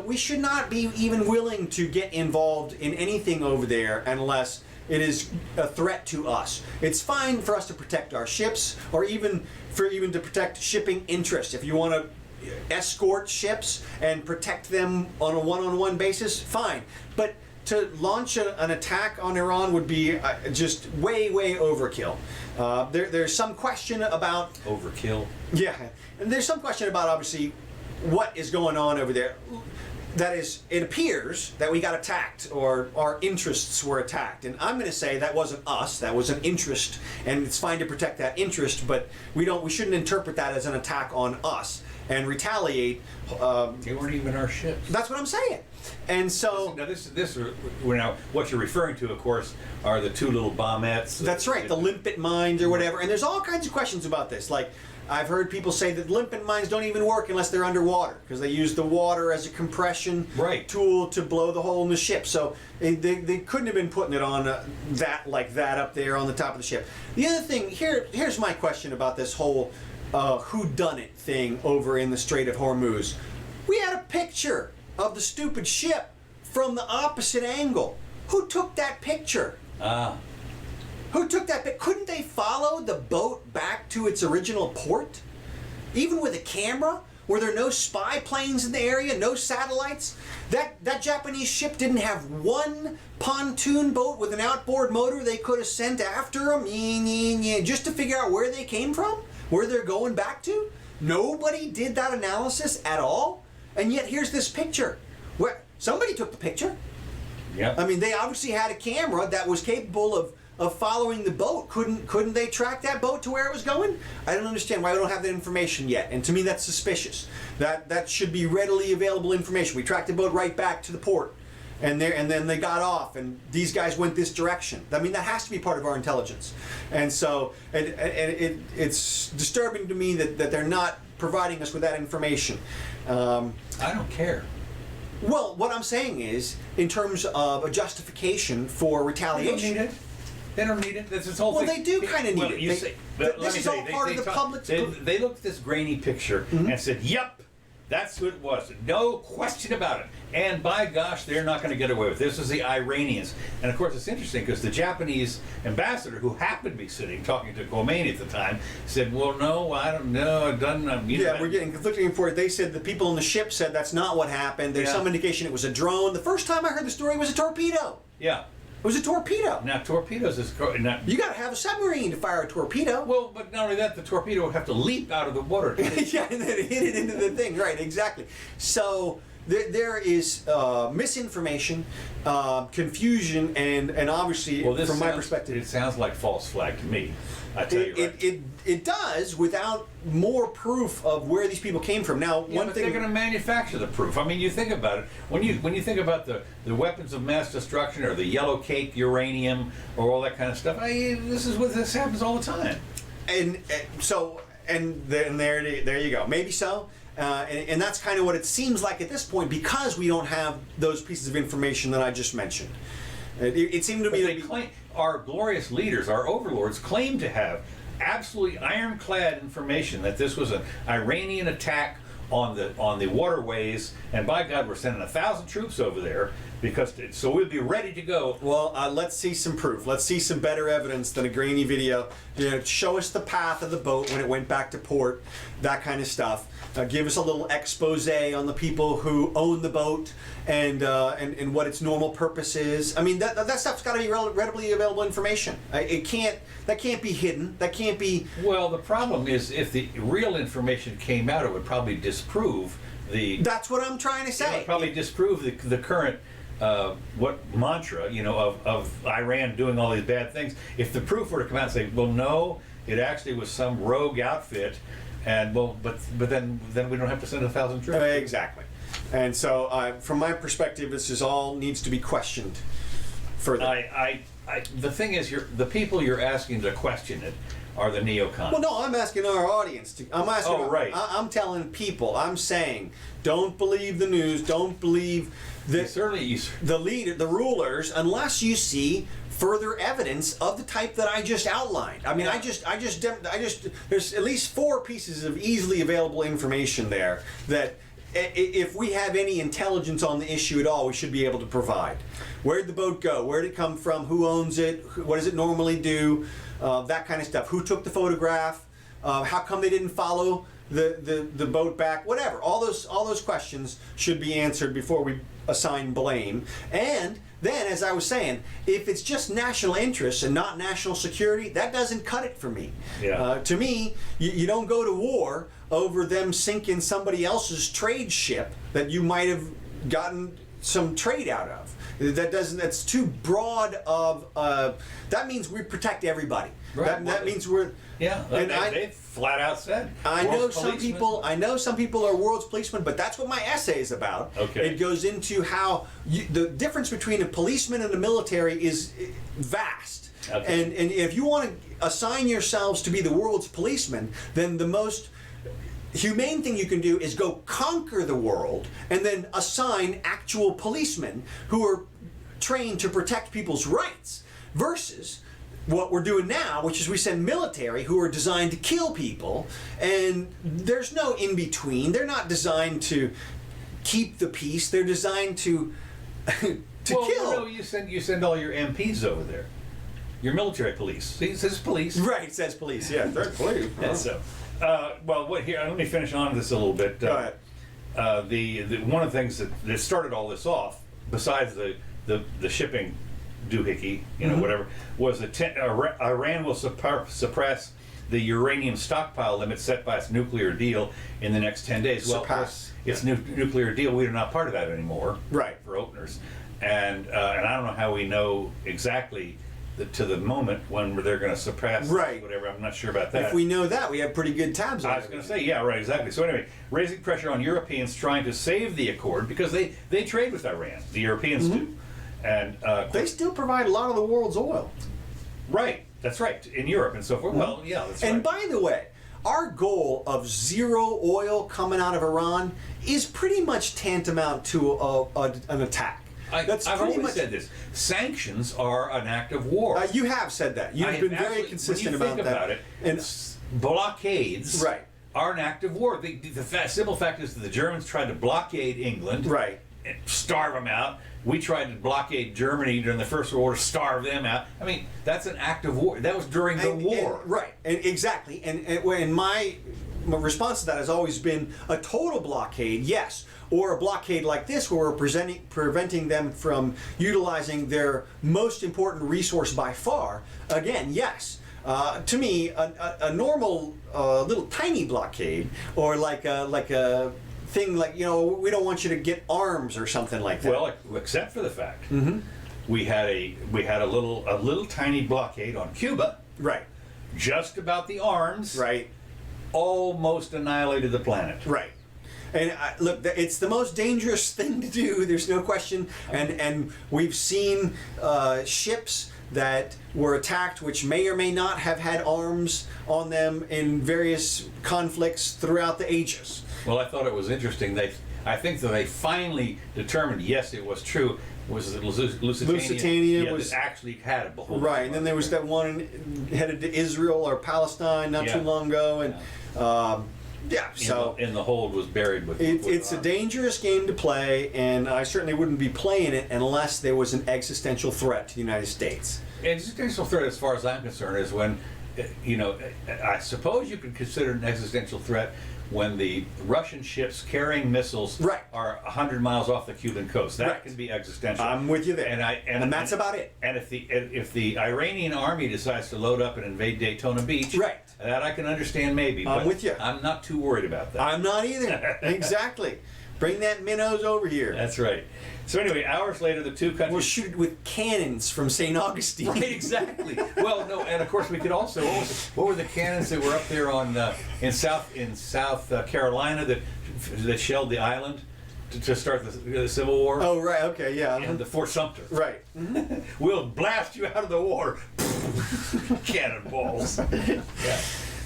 we should not be even willing to get involved in anything over there unless it is a threat to us. It's fine for us to protect our ships, or even to protect shipping interests. If you want to escort ships and protect them on a one-on-one basis, fine. But to launch an attack on Iran would be just way overkill. There's some question about Overkill. Yeah, and there's some question about obviously what is going on over there. That is, it appears that we got attacked, or our interests were attacked. And I'm going to say that wasn't us, that was an interest, and it's fine to protect that interest, but we shouldn't interpret that as an attack on us and retaliate. They weren't even our ships. That's what I'm saying. And so... Now, what you're referring to, of course, are the 2 little bombettes. That's right, the limpet mines or whatever. And there's all kinds of questions about this. Like, I've heard people say that limpet mines don't even work unless they're underwater, because they use the water as a compression tool to blow the hole in the ship. So they couldn't have been putting it on that up there on the top of the ship. The other thing, here's my question about this whole whodunit thing over in the Strait of Hormuz. We had a picture of the stupid ship from the opposite angle. Who took that picture? Who took that pic? Couldn't they follow the boat back to its original port? Even with a camera? Were there no spy planes in the area? No satellites? That Japanese ship didn't have one pontoon boat with an outboard motor they could have sent after them? Just to figure out where they came from? Where they're going back to? Nobody did that analysis at all? And yet here's this picture. Where somebody took the picture. Yeah. I mean, they obviously had a camera that was capable of following the boat. Couldn't they track that boat to where it was going? I don't understand why we don't have that information yet. And to me, that's suspicious. That should be readily available information. We tracked the boat right back to the port, and then they got off, and these guys went this direction. I mean, that has to be part of our intelligence. And so, it's disturbing to me that they're not providing us with that information. I don't care. Well, what I'm saying is, in terms of a justification for retaliation. They don't need it. That's this whole thing. Well, they do kind of need it. This is all part of the public's... They looked at this grainy picture and said, yep, that's who it was. No question about it. And by gosh, they're not going to get away with it. This is the Iranians. And of course, it's interesting because the Japanese ambassador, who happened to be sitting talking to Khomeini at the time, said, well, no, I don't know. It doesn't... we're getting conflicting reports. They said the people on the ship said that's not what happened. There's some indication it was a drone. The first time I heard the story, it was a torpedo. Yeah. It was a torpedo. Now, torpedoes is... You got to have a submarine to fire a torpedo. Well, but not only that, the torpedo would have to leap out of the water. Yeah, and then hit it into the thing. Right, exactly. So there is misinformation, confusion, and obviously, from my perspective... It sounds like false flag to me. I tell you right. It does, without more proof of where these people came from. Now, one thing... they're going to manufacture the proof. I mean, you think about it. When you think about the weapons of mass destruction, or the yellow cake uranium, or all that kind of stuff, this happens all the time. And there you go. Maybe so. And that's kind of what it seems like at this point, because we don't have those pieces of information that I just mentioned. It seemed to me They claim, our glorious leaders, our overlords, claim to have absolutely ironclad information that this was an Iranian attack on the waterways, and by God, we're sending 1,000 troops over there so we'll be ready to go. Well, let's see some proof. Let's see some better evidence than a grainy video. Show us the path of the boat when it went back to port, that kind of stuff. Give us a little expose on the people who own the boat and what its normal purpose is. I mean, that stuff's got to be readily available information. That can't be hidden. That can't be. Well, the problem is, if the real information came out, it would probably disprove the. That's what I'm trying to say. It would probably disprove the current. Mantra, of Iran doing all these bad things. If the proof were to come out and say, well, no, it actually was some rogue outfit, and but then we don't have to send 1,000 troops. Exactly. And so, from my perspective, this is all needs to be questioned further. The thing is, the people you're asking to question it are the neocons. Well, no, I'm asking our audience to. I'm asking. Oh, right. I'm telling people. I'm saying, don't believe the news. Don't believe the rulers, unless you see further evidence of the type that I just outlined. I mean, Yeah. there's at least 4 pieces of easily available information there that, if we have any intelligence on the issue at all, we should be able to provide. Where did the boat go? Where did it come from? Who owns it? What does it normally do? That kind of stuff. Who took the photograph? How come they didn't follow the boat back? Whatever. All those questions should be answered before we assign blame. And then, as I was saying, if it's just national interest and not national security, that doesn't cut it for me. Yeah. To me, you don't go to war over them sinking somebody else's trade ship that you might have gotten some trade out of. That's too broad of. That means we protect everybody. Right. That means we're. Yeah, and they flat out said. I know some people are world's policemen, but that's what my essay is about. Okay. It goes into how the difference between a policeman and a military is vast. Okay. And if you want to assign yourselves to be the world's policeman, then the most humane thing you can do is go conquer the world and then assign actual policemen who are trained to protect people's rights, versus what we're doing now, which is we send military who are designed to kill people, and there's no in between. They're not designed to keep the peace. They're designed to kill. No, you send all your MPs over there. Your military police. See, it says police. Right, it says police. Yeah, they're police. And so, let me finish on this a little bit. Go ahead. The one of the things that started all this off, besides the shipping doohickey, whatever, was that Iran will suppress the uranium stockpile limit set by its nuclear deal in the next 10 days. Well, its nuclear deal, we are not part of that anymore. Right. For openers, and I don't know how we know exactly to the moment when they're going to suppress. Right. Whatever. I'm not sure about that. If we know that, we have pretty good tabs on it. I was going to say, yeah, right, exactly. So anyway, raising pressure on Europeans trying to save the accord, because they trade with Iran. The Europeans do. And they still provide a lot of the world's oil. Right, that's right, in Europe and so forth. Well, yeah, that's right. And by the way, our goal of zero oil coming out of Iran is pretty much tantamount to an attack. I've always said this. Sanctions are an act of war. You have said that. You've been very consistent about that. When you think about it, blockades are an act of war. The simple fact is that the Germans tried to blockade England, and starve them out. We tried to blockade Germany during the First World War, starve them out. I mean, that's an act of war. That was during the war. Exactly. And my response to that has always been a total blockade, yes. Or a blockade like this, where we're preventing them from utilizing their most important resource by far. Again, yes. To me, a normal little tiny blockade, or like a thing like, we don't want you to get arms or something like that. Well, except for the fact we had a little tiny blockade on Cuba. Right. Just about the arms. Right. Almost annihilated the planet. Right. And look, it's the most dangerous thing to do. There's no question. And we've seen ships that were attacked, which may or may not have had arms on them in various conflicts throughout the ages. Well, I thought it was interesting. I think that they finally determined, yes, it was true, was that Lusitania was actually had a behold. Right, and then there was that one headed to Israel or Palestine not too long ago, and so and the hold was buried with. It's a dangerous game to play, and I certainly wouldn't be playing it unless there was an existential threat to the United States. Existential threat, as far as I'm concerned, is when, I suppose you could consider an existential threat when the Russian ships carrying missiles are 100 miles off the Cuban coast. That can be existential. I'm with you there. And that's about it. And if the Iranian army decides to load up and invade Daytona Beach, that I can understand maybe. I'm with you. I'm not too worried about that. I'm not either. Exactly. Bring that minnows over here. That's right. So anyway, hours later, the two countries... We'll shoot it with cannons from St. Augustine. Right, exactly. Well, no, and of course we could also... What were the cannons that were up there in South Carolina that shelled the island to start the Civil War? Oh, right, okay, yeah. And the Fort Sumter. Right. We'll blast you out of the water. Cannonballs.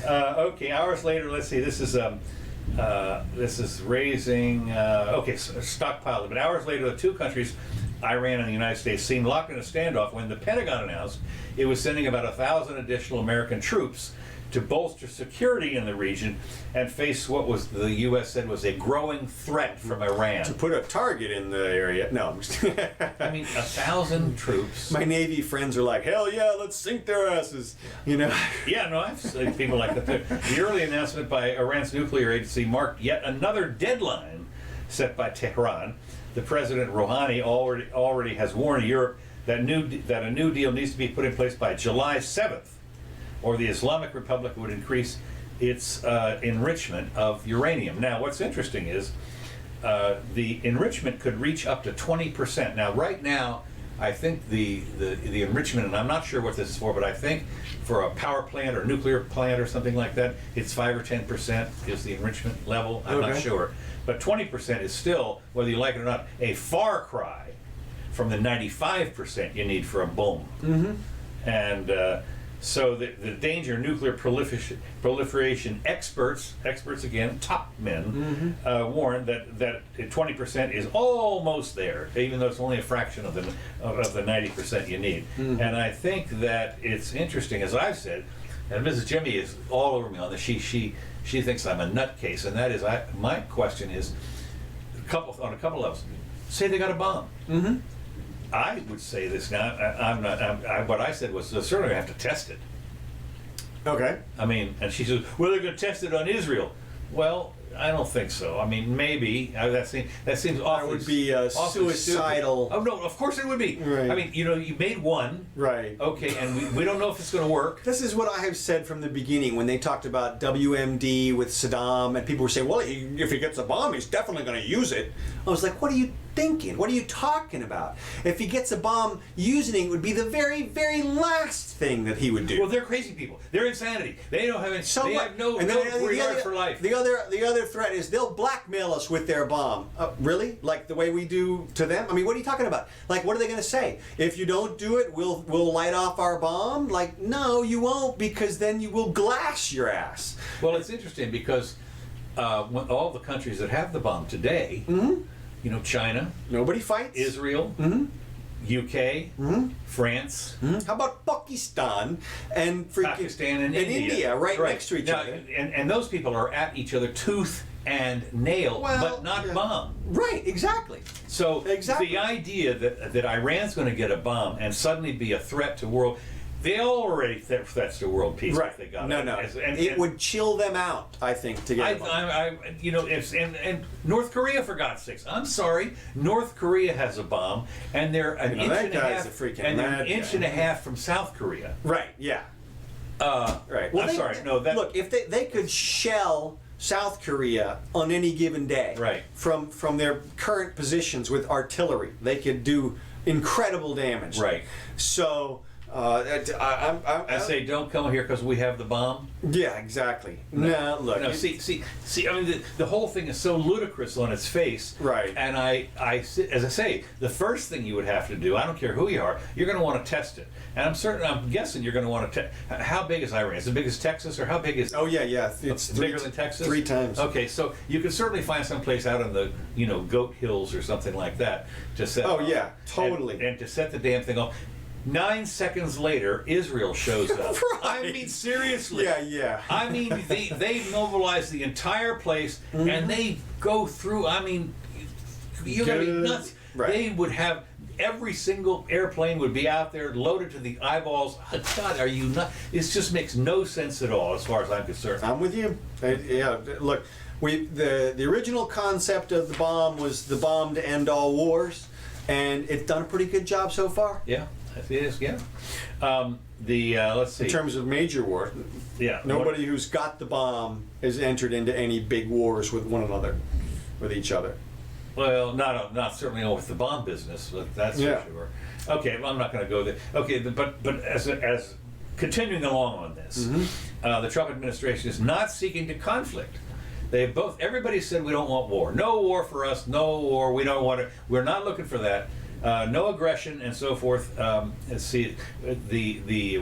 Okay, hours later, let's see, this is raising, stockpile. But hours later, the two countries, Iran and the United States, seemed locked in a standoff when the Pentagon announced it was sending about 1,000 additional American troops to bolster security in the region and face what was the U.S. said was a growing threat from Iran. To put a target in the area. No, I'm just I mean, 1,000 troops. My Navy friends are like, hell yeah, let's sink their asses. Yeah, no, I've seen people like that too. The early announcement by Iran's nuclear agency marked yet another deadline set by Tehran. The President Rouhani already has warned Europe that a new deal needs to be put in place by July 7th. Or the Islamic Republic would increase its enrichment of uranium. Now, what's interesting is the enrichment could reach up to 20%. Now, right now, I think the enrichment, and I'm not sure what this is for, but I think for a power plant or nuclear plant or something like that, it's 5 or 10% is the enrichment level. I'm not sure. But 20% is still, whether you like it or not, a far cry from the 95% you need for a bomb. Mm-hmm. And so the danger of nuclear proliferation experts again, top men, warn that 20% is almost there, even though it's only a fraction of the 90% you need. Mm-hmm. And I think that it's interesting, as I've said, and Mrs. Jimmy is all over me on this. She thinks I'm a nutcase, and that is my question is on a couple levels. Say they got a bomb. Mm-hmm. I would say this now. What I said was certainly have to test it. Okay. I mean, and she says, well, they're going to test it on Israel. Well, I don't think so. I mean, maybe that seems awfully. That would be suicidal. Stupid. Oh no, of course it would be. Right. I mean, you made one. Right. Okay, and we don't know if it's going to work. This is what I have said from the beginning when they talked about WMD with Saddam, and people were saying, well, if he gets a bomb, he's definitely going to use it. I was like, what are you thinking? What are you talking about? If he gets a bomb, using it would be the very, very last thing that he would do. Well, they're crazy people. They're insanity. They don't have any. They have no regard for life. The other threat is they'll blackmail us with their bomb. Really? Like the way we do to them? I mean, what are you talking about? Like, what are they going to say? If you don't do it, we'll light off our bomb? Like, no, you won't, because then you will glass your ass. Well, it's interesting because when all the countries that have the bomb today, China, nobody fights. Israel, UK, France. How about Pakistan and Pakistan and India right next to each other? And those people are at each other tooth and nail, but not bomb. Right, exactly. So the idea that Iran's going to get a bomb and suddenly be a threat to world. They already threats to world peace. Right. If they got no. It would chill them out, I think, to get and North Korea, for God's sakes. I'm sorry, North Korea has a bomb, and they're an inch and a half from South Korea. Right. Yeah. Right. Well, look, if they could shell South Korea on any given day, right, from their current positions with artillery, they could do incredible damage. Right. So. I say, don't come here because we have the bomb. Yeah, exactly. No, look. No, see. I mean, the whole thing is so ludicrous on its face. Right. And as I say, the first thing you would have to do, I don't care who you are, you're going to want to test it. And I'm guessing you're going to want to test. How big is Iran? Is it as big as Texas, or how big is? Oh yeah. It's bigger than Texas. 3 times. Okay, so you can certainly find some place out in the Goat Hills or something like that to set. Oh yeah, totally. And to set the damn thing off. 9 seconds later, Israel shows up. Right. I mean, seriously. Yeah. I mean, they mobilize the entire place, and they go through. I mean, you're gonna be nuts. Right. They would have every single airplane would be out there loaded to the eyeballs. God, are you nuts? It just makes no sense at all, as far as I'm concerned. I'm with you. Yeah, look, the original concept of the bomb was the bomb to end all wars, and it's done a pretty good job so far. Yeah. It is, yeah. Let's see. In terms of major war, yeah. nobody who's got the bomb has entered into any big wars with one another, with each other. Well, not certainly with the bomb business, but that's for sure. Okay, well, I'm not going to go there. Okay, but as continuing along on this, the Trump administration is not seeking to conflict. Everybody said we don't want war. No war for us. No war. We don't want it. We're not looking for that. No aggression and so forth. See,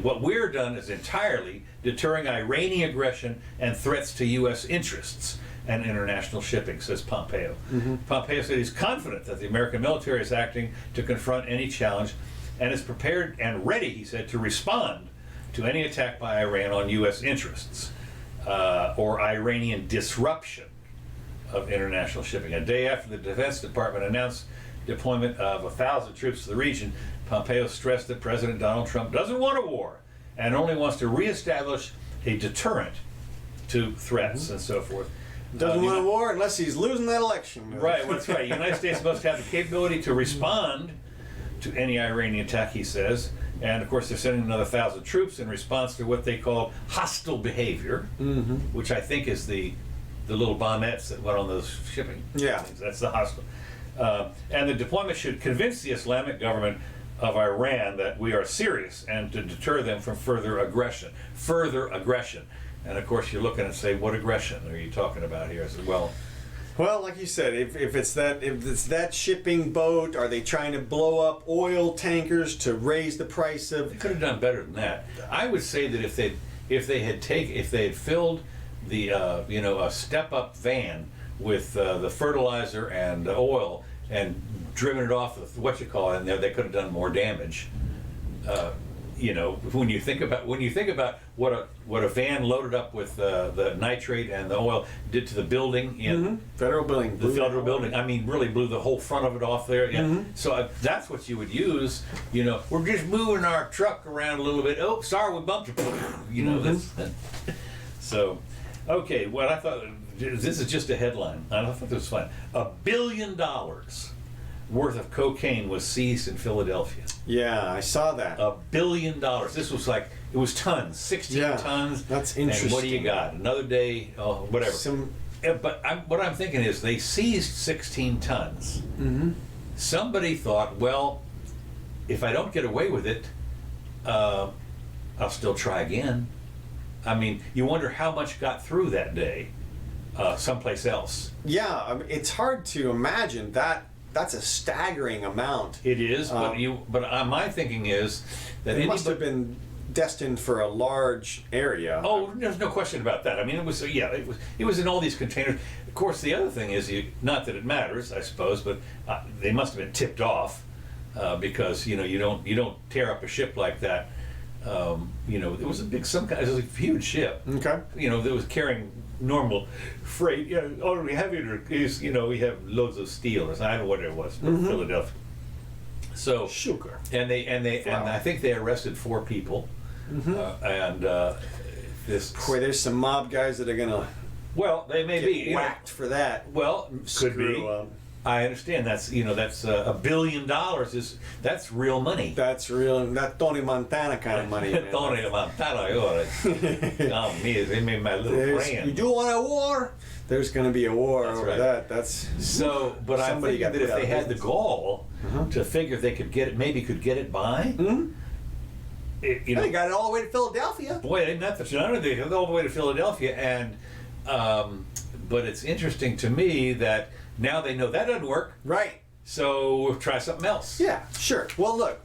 what we're done is entirely deterring Iranian aggression and threats to U.S. interests and international shipping, says Pompeo. Pompeo said he's confident that the American military is acting to confront any challenge and is prepared and ready, he said, to respond to any attack by Iran on U.S. interests or Iranian disruption of international shipping. A day after the Defense Department announced deployment of 1,000 troops to the region, Pompeo stressed that President Donald Trump doesn't want a war and only wants to reestablish a deterrent to threats and so forth. Doesn't want a war unless he's losing that election. Right, that's right. The United States must have the capability to respond to any Iranian attack, he says. And of course, they're sending another 1,000 troops in response to what they call hostile behavior, which I think is the little bombettes that went on those shipping. Yeah. Things. That's the hostile. And the deployment should convince the Islamic government of Iran that we are serious and to deter them from further aggression. And of course, you're looking and say, what aggression are you talking about here? I said, well, like you said, if it's that shipping boat, are they trying to blow up oil tankers to raise the price of? They could have done better than that. I would say that if they had filled the a step-up van with the fertilizer and oil and driven it off with in there, they could have done more damage. When you think about what a van loaded up with the nitrate and the oil did to the building in federal building, I mean, really blew the whole front of it off there. Yeah. So that's what you would use. We're just moving our truck around a little bit. Oh, sorry, we bumped it. So, okay. What I thought, this is just a headline. I thought this was fun. $1 billion worth of cocaine was seized in Philadelphia. Yeah, I saw that. $1 billion. This was it was tons, 16 tons. That's interesting. And what do you got? Another day, whatever. But what I'm thinking is they seized 16 tons. Somebody thought, well, if I don't get away with it, I'll still try again. I mean, you wonder how much got through that day someplace else. Yeah, I mean, it's hard to imagine that. That's a staggering amount. It is, but my thinking is that it must have been destined for a large area. Oh, there's no question about that. I mean, it was in all these containers. Of course, the other thing is, not that it matters, I suppose, but they must have been tipped off because you don't tear up a ship like that. It was it was a huge ship. Okay. That was carrying normal freight. All we have here is we have loads of steel. I don't know what it was from Philadelphia. So sugar. And I think they arrested 4 people. There's some mob guys that are gonna. Well, they may be whacked for that. Well, could be. I understand. That's $1 billion. That's real money. That's real. That's Tony Montana kind of money. Tony Montana. They made my little friend. You do want a war? There's going to be a war over that. That's so. But I'm thinking that if they had the gall to figure they could get it, maybe could get it by. you They know, got it all the way to Philadelphia. boy, ain't that the none of they go all the way to Philadelphia, and but it's interesting to me that now they know that doesn't work, Right. so we'll try something else. Yeah, sure. Well, look,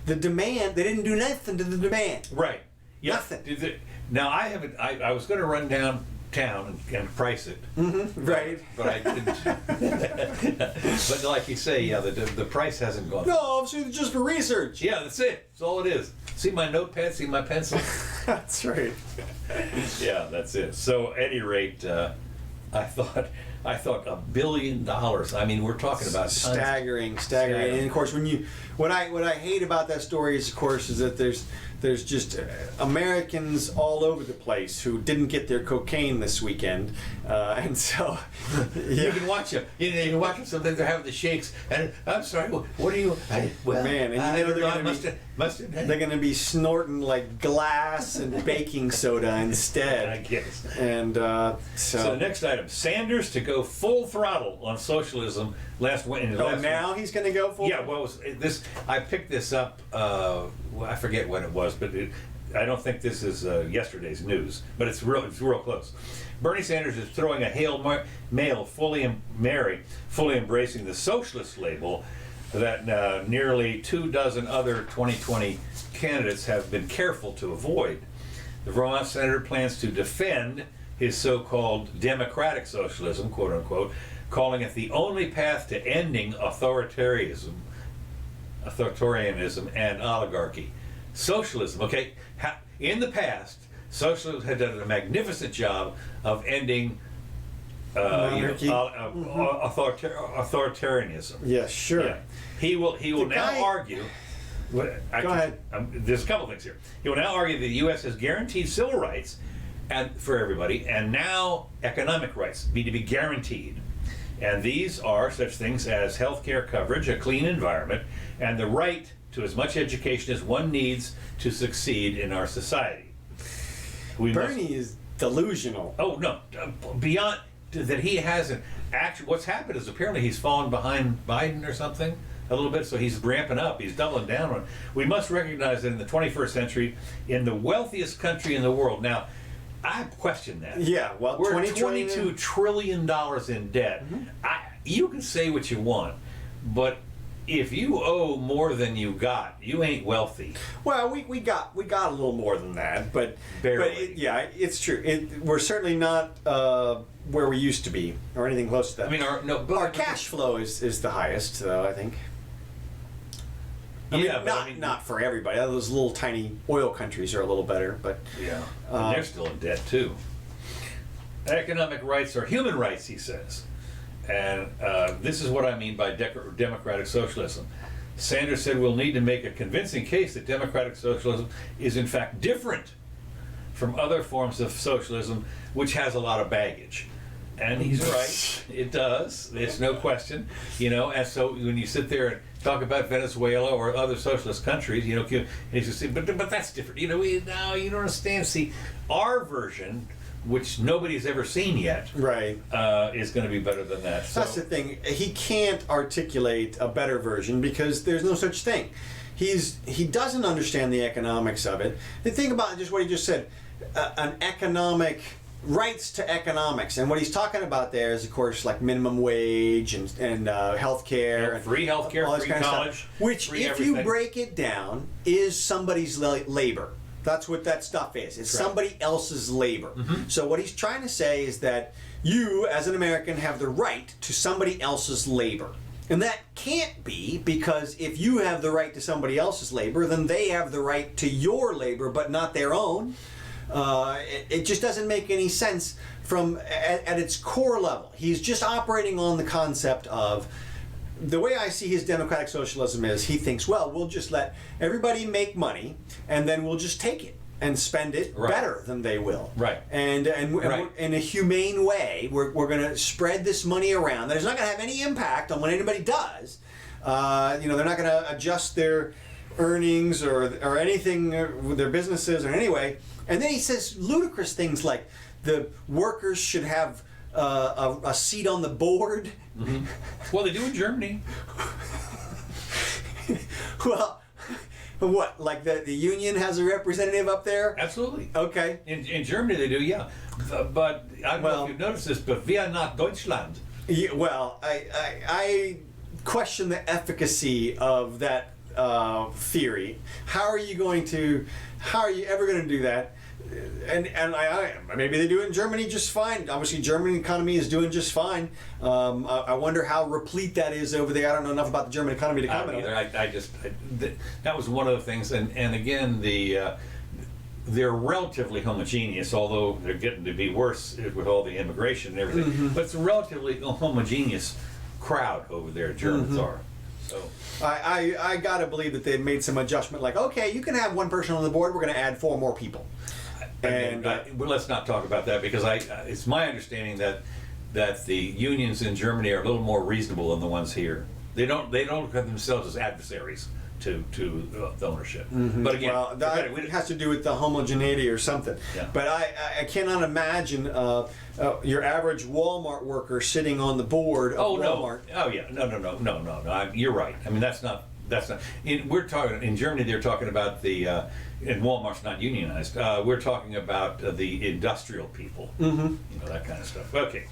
the demand, they didn't do nothing to the demand. Right. Yeah. Nothing. Now I haven't. I was going to run downtown and price it, Right. but I didn't. But like you say, yeah, the price hasn't gone. No, obviously just for research. Yeah, that's it. That's all it is. See my notepad. See my pencil. That's right. Yeah, that's it. So at any rate, I thought $1 billion. I mean, we're talking about tons. Staggering. And of course, what I hate about that story is, of course, is that there's just Americans all over the place who didn't get their cocaine this weekend, and so You can watch them. You can watch them. Sometimes they're having the shakes. And I'm sorry. What are you? Man, and you know they're gonna be- mustard. they're going to be snorting like glass and baking soda I instead. guess. And So the next item: Sanders to go full throttle on socialism last Wednesday. Oh, now he's going to go full. Yeah, well, this I picked this up. Well, I forget when it was, but I don't think this is yesterday's news. But it's real close. Bernie Sanders is throwing a Hail Mary, fully embracing the socialist label that nearly 24 other 2020 candidates have been careful to avoid. The Vermont senator plans to defend his so-called democratic socialism, quote unquote, calling it the only path to ending authoritarianism and oligarchy. Socialism, okay, in the past, socialism had done a magnificent job of ending Monarchy. authoritarianism. Yeah, sure. Yeah. He will now guy- argue. Go ahead. There's a couple things here. He will now argue that the U.S. has guaranteed civil rights and for everybody, and now economic rights need to be guaranteed. And these are such things as health care coverage, a clean environment, and the right to as much education as one needs to succeed in our society. Bernie is delusional. Oh no! Beyond that, he hasn't. Actually, what's happened is apparently he's fallen behind Biden or something a little bit. So he's ramping up. He's doubling down on it. We must recognize that in the 21st century, in the wealthiest country in the world. Now, I question that. Yeah, well, We're 20 trillion. $22 trillion in debt. You can say what you want, but if you owe more than you got, you ain't wealthy. Well, we got a little more than that, but Barely. yeah, it's true. We're certainly not where we used to be, or anything close to that. I mean, our cash flow is the highest, though, I think. Yeah, but not for everybody. Those little tiny oil countries are a little better, but yeah, and they're still in debt too. Economic rights are human rights, he says. And this is what I mean by democratic socialism. Sanders said we'll need to make a convincing case that democratic socialism is in fact different from other forms of socialism, which has a lot of baggage. And he's right, it does. There's no question, And so when you sit there and talk about Venezuela or other socialist countries, and you say, but that's different. No, you don't understand. See, our version, which nobody's ever seen yet, right, is going to be better than that. So, that's the thing. He can't articulate a better version because there's no such thing. He doesn't understand the economics of it. And think about just what he just said, an economic rights to economics, and what he's talking about there is, of course, like minimum wage and health care, free health care, free college, which, free if everything. you break it down, is somebody's labor. That's what that stuff is. It's somebody else's labor. So what he's trying to say is that you, as an American, have the right to somebody else's labor. And that can't be, because if you have the right to somebody else's labor, then they have the right to your labor, but not their own. It just doesn't make any sense at its core level. He's just operating on the concept of, the way I see his democratic socialism is, he thinks, well, we'll just let everybody make money, and then we'll just take it and spend it better than they will. Right. And we're, in a humane way, we're going to spread this money around. That is not going to have any impact on what anybody does. They're not going to adjust their earnings or anything with their businesses or any way. And then he says ludicrous things like the workers should have a seat on the board. Well, they do in Germany. Well, What, like the union has a representative up there? Absolutely. Okay. In Germany they do, yeah. But I don't know if you've noticed this, but wir not Deutschland. Yeah, well, I question the efficacy of that theory. How are you ever going to do that? And maybe they do it in Germany just fine. Obviously, German economy is doing just fine. I wonder how replete that is over there. I don't know enough about the German economy to comment on either. That was one of the things. And again, they're relatively homogeneous, although they're getting to be worse with all the immigration and everything. Mm-hmm. But it's a relatively homogeneous crowd over there. Germans are. So I gotta believe that they've made some adjustment. Like, okay, you can have one person on the board. We're going to add 4 more people. Well, let's not talk about that because it's my understanding that the unions in Germany are a little more reasonable than the ones here. They don't look at themselves as adversaries to the ownership. Mm-hmm. But again, well, that has to do with the homogeneity or something. Yeah. But I cannot imagine your average Walmart worker sitting on the board of Walmart. Oh yeah, no. You're right. I mean, that's not. We're talking in Germany. They're talking about and Walmart's not unionized. We're talking about the industrial people. Mm-hmm. That kind of stuff. Okay.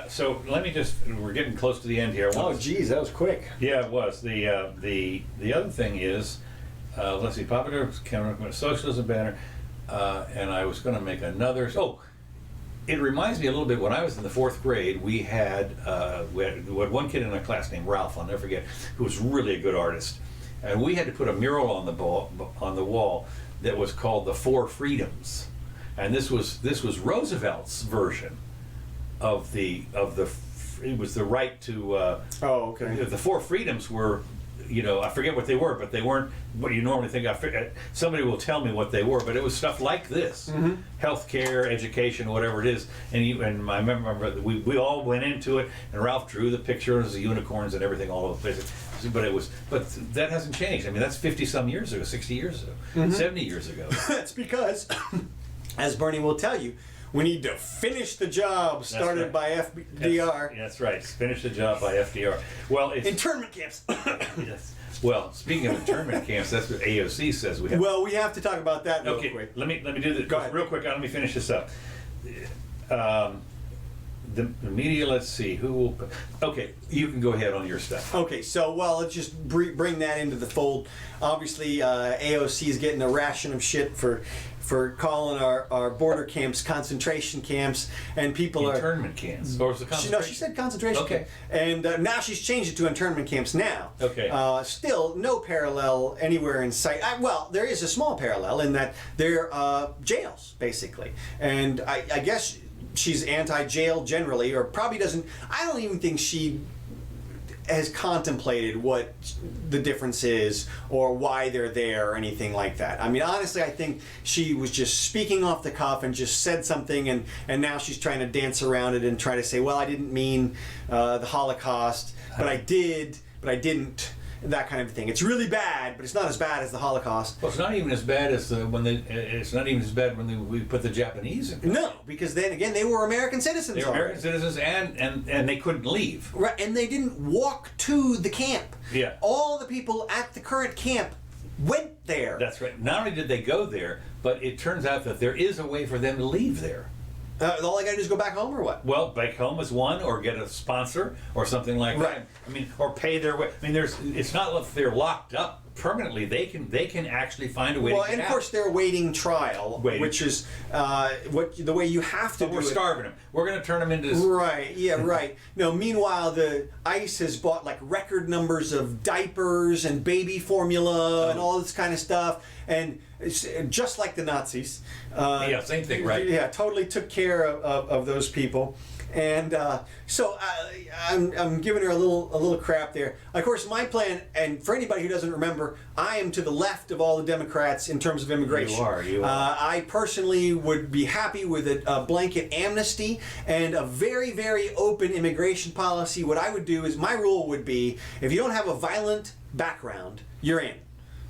So let me we're getting close to the end here. Oh, geez, that was quick. Yeah, it was. The other thing is, let's see, popular socialism banner, and I was going to make another. It reminds me a little bit when I was in the 4th grade. We had one kid in our class named Ralph. I'll never forget, who was really a good artist, and we had to put a mural on the wall that was called the 4 Freedoms, and this was Roosevelt's version of it was the right to. Okay. The 4 freedoms were, I forget what they were, but they weren't what you normally think. Somebody will tell me what they were, but it was stuff like this: healthcare, education, whatever it is. And I remember that we all went into it, and Ralph drew the pictures, the unicorns, and everything all over the place. But that hasn't changed. I mean, that's 50-some years ago, 60 years ago, 70 years ago. That's because, as Bernie will tell you, we need to finish the job started by FDR. That's right. Finish the job by FDR. Well, it's internment camps. Yes. Well, speaking of internment camps, that's what AOC says we have. Well, we have to talk about that real quick. Let me do this Go ahead. real quick. Let me finish this up. The media. Let's see who will. Okay, you can go ahead on your stuff. Okay, so let's just bring that into the fold. Obviously, AOC is getting a ration of shit for calling our border camps concentration camps, and people internment camps. Or was it concentration? She said concentration camp. And now she's changed it to internment camps now. Okay. Still, no parallel anywhere in sight. Well, there is a small parallel in that they're jails, basically. And I guess she's anti-jail generally, or probably doesn't. I don't even think she has contemplated what the difference is or why they're there or anything like that. I mean, honestly, I think she was just speaking off the cuff and just said something, and now she's trying to dance around it and try to say, well, I didn't mean the Holocaust, but I did, but I didn't. That kind of thing. It's really bad, but it's not as bad as the Holocaust. Well, it's not even as bad as it's not even as bad when we put the Japanese in. No, because then again, they were American citizens. They were American citizens, and they couldn't leave. Right, and they didn't walk to the camp. Yeah. All the people at the current camp went there. That's right. Not only did they go there, but it turns out that there is a way for them to leave there. All I got to do is go back home, or what? Well, back home is one, or get a sponsor, or something like that. I mean, or pay their way. I mean, it's not like they're locked up permanently. They can actually find a way. Well, to get and of out. course they're waiting trial, which is the way you have to. But we're starving them. We're going to turn them into. Right. Yeah. Right. No. Meanwhile, the ICE has bought like record numbers of diapers and baby formula and all this kind of stuff, and it's just like the Nazis. Yeah. Same thing. Right. Yeah. Totally took care of those people. And so I'm giving her a little crap there. Of course, my plan, and for anybody who doesn't remember, I am to the left of all the Democrats in terms of immigration. You are. I personally would be happy with a blanket amnesty and a very, very open immigration policy. What I would do is, my rule would be, if you don't have a violent background, you're in.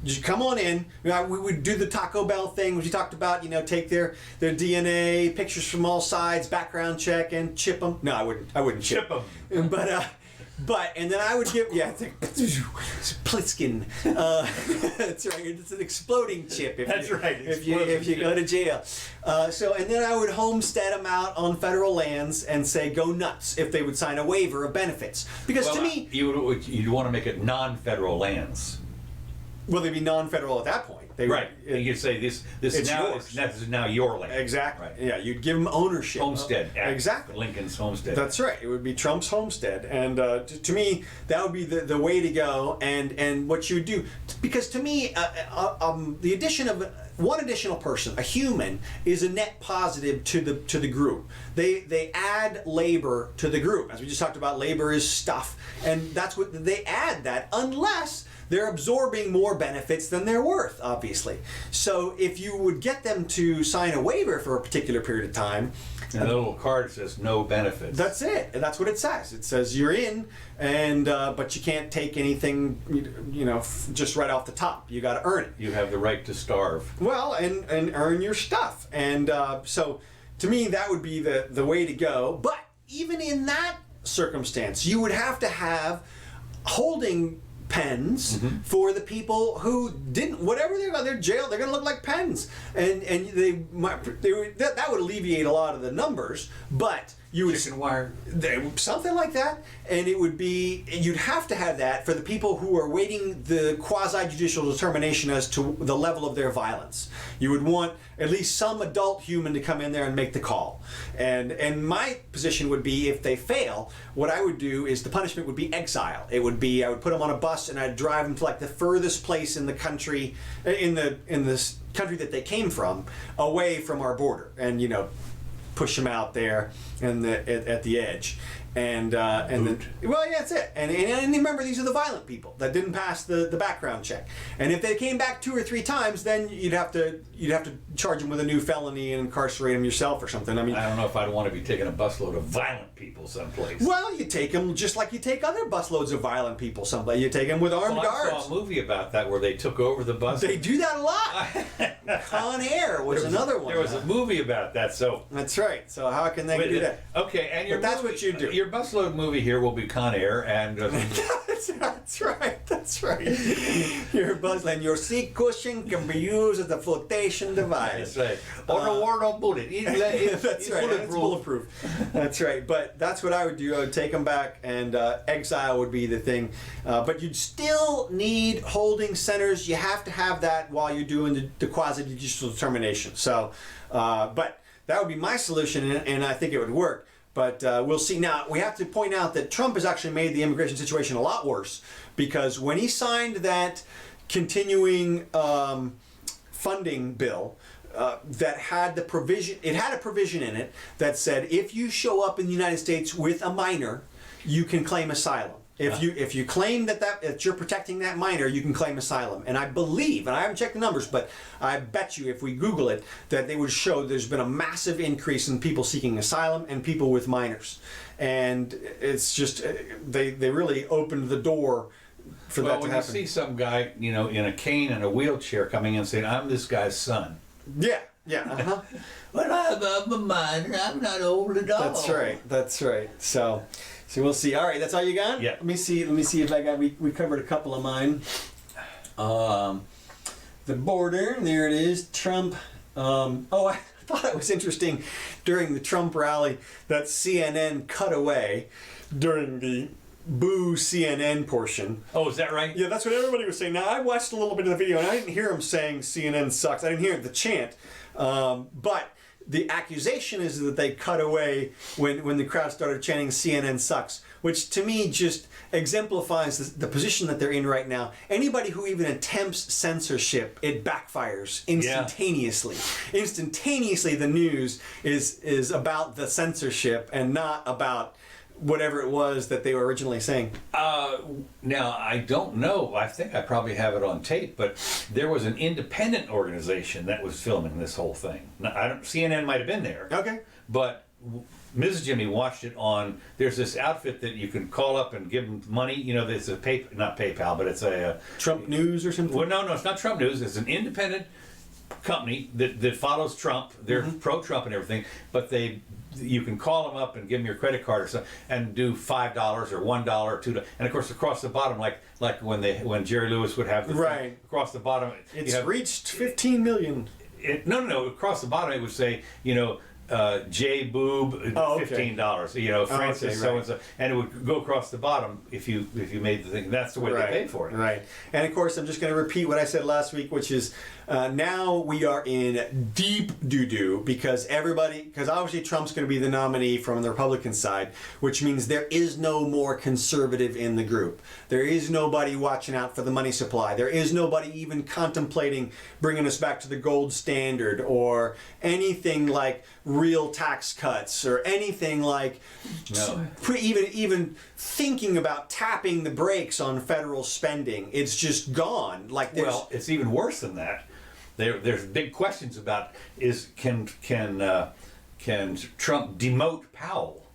Just come on in. We would do the Taco Bell thing, which you talked about. Take their DNA, pictures from all sides, background check, and chip them. No, I wouldn't chip them. But, and then I would give, yeah, it's like, it's Plitskin. That's right, it's an exploding chip. That's right, If you go to jail. And then I would homestead them out on federal lands and say, go nuts, if they would sign a waiver of benefits. Because to me... You'd want to make it non-federal lands. Well, they'd be non-federal at that point. Right. You'd say this is now your land. Exactly. Right. Yeah, you'd give them ownership. Homestead. Exactly. Lincoln's homestead. That's right. It would be Trump's homestead, and to me, that would be the way to go. And what you would do, because to me, the addition of one additional person, a human, is a net positive to the group. They add labor to the group, as we just talked about. Labor is stuff, and that's what they add that, unless they're absorbing more benefits than they're worth, obviously. So if you would get them to sign a waiver for a particular period of time, and the little card says no benefits. that's it. And that's what it says. It says you're in, and but you can't take anything, just right off the top. You got to earn it. You have the right to starve. Well, and earn your stuff. And so to me, that would be the way to go. But even in that circumstance, you would have to have holding pens for the people who didn't, whatever they're jailed, they're going to look like pens, and that would alleviate a lot of the numbers, but you would Chicken wire. something like that, and it would be, you'd have to have that for the people who are waiting the quasi-judicial determination as to the level of their violence. You would want at least some adult human to come in there and make the call. And my position would be, if they fail, what I would do is the punishment would be exile. It would be, I would put them on a bus and I'd drive them to like the furthest place in the country, in this country that they came from, away from our border, and push them out there and at the edge, and then, well, yeah, that's it. And remember, these are the violent people that didn't pass the background check. And if they came back 2 or 3 times, then you'd have to charge them with a new felony and incarcerate them yourself or something. I mean, I don't know if I'd want to be taking a busload of violent people someplace. Well, you take them just like you take other busloads of violent people someplace. You take them with armed guards. I saw a movie about that where they took over the bus. They do that a lot. Con Air was another one. There was a movie about that, so. That's right. So how can they do that? Okay, and that's what you do. Your busload movie here will be Con Air, and that's right. Your bus and your seat cushion can be used as a flotation device. That's right. Or bullet. That's right. It's bulletproof. That's right. But that's what I would do. I would take them back, and exile would be the thing. But you'd still need holding centers. You have to have that while you're doing the quasi-judicial determination. So, but that would be my solution, and I think it would work. But we'll see. Now, we have to point out that Trump has actually made the immigration situation a lot worse, because when he signed that continuing funding bill that had the provision, it had a provision in it that said if you show up in the United States with a minor, you can claim asylum. If you claim that you're protecting that minor, you can claim asylum. And I believe, and I haven't checked the numbers, but I bet you if we Google it, that they would show there's been a massive increase in people seeking asylum and people with minors. And it's just, they really opened the door for that to happen. When you see some guy, in a cane and a wheelchair coming in saying, I'm this guy's son. Yeah. Uh-huh. But I'm a minor, I'm not old at all. That's right. So we'll see. All right, that's all you got? Yeah. Let me see if I got, we covered a couple of mine. The border, there it is. Trump. I thought it was interesting during the Trump rally that CNN cut away during the boo CNN portion. Oh, is that right? Yeah, that's what everybody was saying. Now, I watched a little bit of the video, and I didn't hear him saying CNN sucks. I didn't hear the chant. But the accusation is that they cut away when the crowd started chanting CNN sucks, which to me just exemplifies the position that they're in right now. Anybody who even attempts censorship, it backfires instantaneously. Yeah. Instantaneously, the news is about the censorship and not about whatever it was that they were originally saying. Now, I don't know. I think I probably have it on tape, but there was an independent organization that was filming this whole thing. Now, CNN might have been there. Okay. But Ms. Jimmy watched it on, there's this outfit that you can call up and give them money. It's a not PayPal, but it's a... Trump News or something? Well, no, it's not Trump News. It's an independent company that follows Trump. They're pro-Trump and everything, but they you can call them up and give them your credit card or something, and do $5 or $1 or $2, and of course across the bottom, like when Jerry Lewis would have the thing, Right. across the bottom, It's reached 15 million. no, across the bottom it would say, J Boob, $15. Francis okay, so and so, and it would go across the bottom if you made the thing. That's the way they paid for it. Right. And of course, I'm just going to repeat what I said last week, which is now we are in deep doo-doo because obviously Trump's going to be the nominee from the Republican side, which means there is no more conservative in the group. There is nobody watching out for the money supply. There is nobody even contemplating bringing us back to the gold standard or anything like real tax cuts or anything like even thinking about tapping the brakes on federal spending. It's just gone. Well, it's even worse than that. There's big questions about can Trump demote Powell,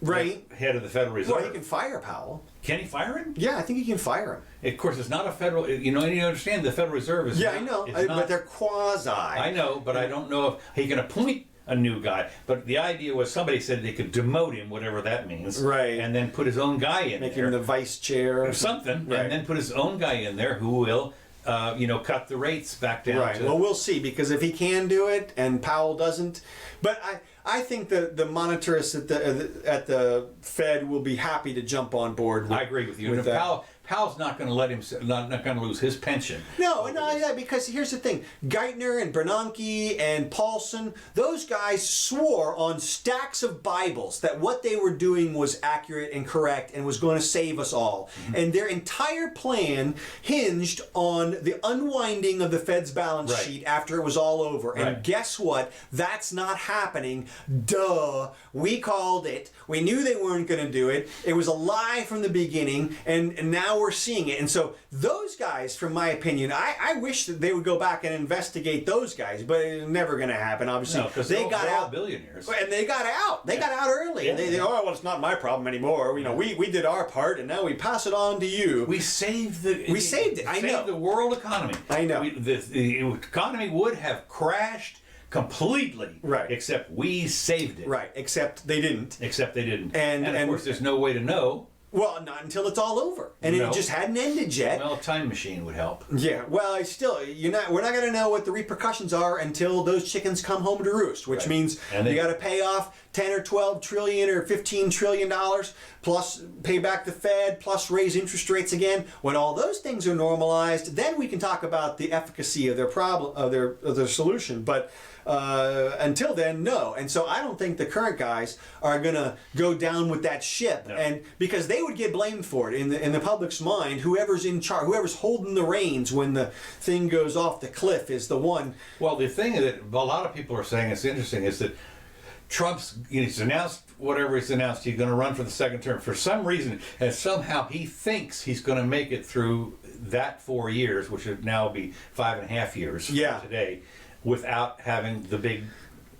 right, head of the Federal Reserve? Well, he can fire Powell. Can he fire him? Yeah, I think he can fire him. Of course, it's not a federal. And you understand the Federal Reserve is. Yeah, I know, but they're quasi. I know, but I don't know if he can appoint a new guy. But the idea was somebody said they could demote him, whatever that means, right, and then put his own guy in make there, him the vice chair or something, right, and then put his own guy in there who will. Cut the rates back down. Right. Well, we'll see, because if he can do it and Powell doesn't, but I think the monetarists at the Fed will be happy to jump on board. I agree with you. With that. Powell's not going to let him, not going to lose his pension. No, yeah, because here's the thing. Geithner and Bernanke and Paulson, those guys swore on stacks of Bibles that what they were doing was accurate and correct and was going to save us all. Mm-hmm. And their entire plan hinged on the unwinding of the Fed's balance sheet after it was all over. Right. And guess what? That's not happening. Duh. We called it. We knew they weren't going to do it. It was a lie from the beginning, and now we're seeing it. And so those guys, from my opinion, I wish that they would go back and investigate those guys, but it's never going to happen, obviously. No, because they got out billionaires. And they got out. They got out early. Yeah. And well, it's not my problem anymore. We did our part, and now we pass it on to you. We saved it. I know. The world economy. I know. The economy would have crashed completely, right? Except we saved it, right? Except they didn't. And of course, there's no way to know. Well, not until it's all over, and it just hadn't ended yet. Well, a time machine would help. Yeah. Well, we're not going to know what the repercussions are until those chickens come home to roost, which means you got to pay off 10 or 12 trillion or 15 trillion dollars, plus pay back the Fed, plus raise interest rates again. When all those things are normalized, then we can talk about the efficacy of their problem, of their solution. But until then, no. And so I don't think the current guys are going to go down with that ship, and because they would get blamed for it in the public's mind. Whoever's in charge, whoever's holding the reins when the thing goes off the cliff is the one. Well, the thing that a lot of people are saying is interesting is that he's announced whatever he's announced. He's going to run for the second term for some reason, and somehow he thinks he's going to make it through that 4 years, which would now be 5.5 years today, without having the big.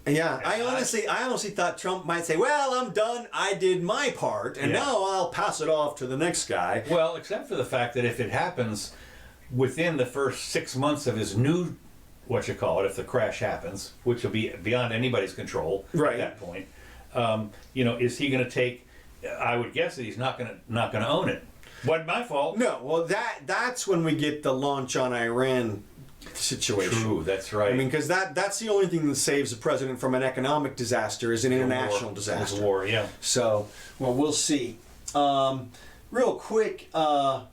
Yeah, I honestly thought Trump might say, "Well, I'm done. I did my part, and now I'll pass it off to the next guy." Well, except for the fact that if it happens within the first 6 months of his new, if the crash happens, which will be beyond anybody's control at that point, is he going to take? I would guess that he's not going to own it. Wasn't my fault. No, well, that's when we get the launch on Iran situation. True, that's right. I mean, because that's the only thing that saves the president from an economic disaster is an international disaster. War, yeah. So, well, we'll see. Real quick, I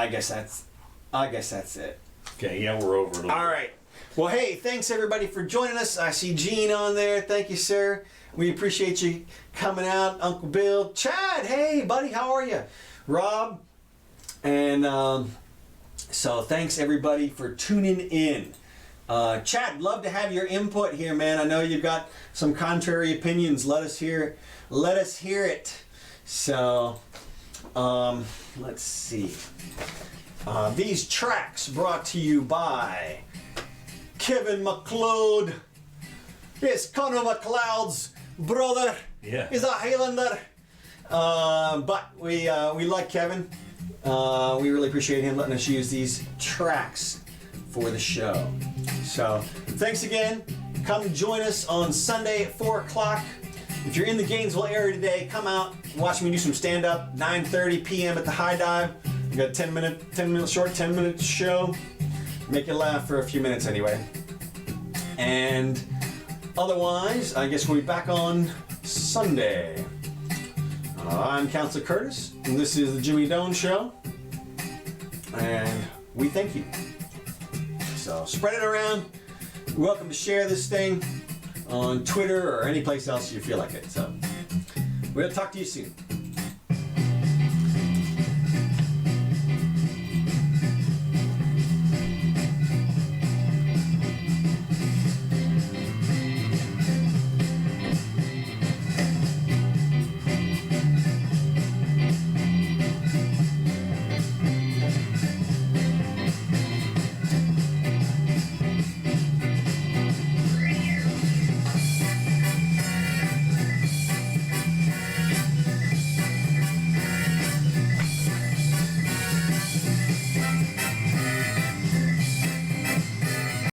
guess that's it. Okay, yeah, we're over. All right. Well, hey, thanks everybody for joining us. I see Gene on there. Thank you, sir. We appreciate you coming out. Uncle Bill, Chad, hey, buddy, how are you? Rob. And so thanks everybody for tuning in. Chad, love to have your input here, man. I know you've got some contrary opinions. Let us hear it. So let's see. These tracks brought to you by Kevin MacLeod. Yes, Conor McLeod's brother. Yeah. He's a Highlander. But we like Kevin. We really appreciate him letting us use these tracks for the show. So thanks again. Come join us on Sunday at 4 o'clock. If you're in the Gainesville area today, come out, watch me do some stand-up, 9:30 p.m. at the High Dive. We got a 10 minute show. Make you laugh for a few minutes anyway. And otherwise, I guess we'll be back on Sunday. I'm Counselor Curtis, and this is the Jimmy Doane Show. And we thank you. So spread it around. You're welcome to share this thing on Twitter or any place else you feel like it. So we'll talk to you soon.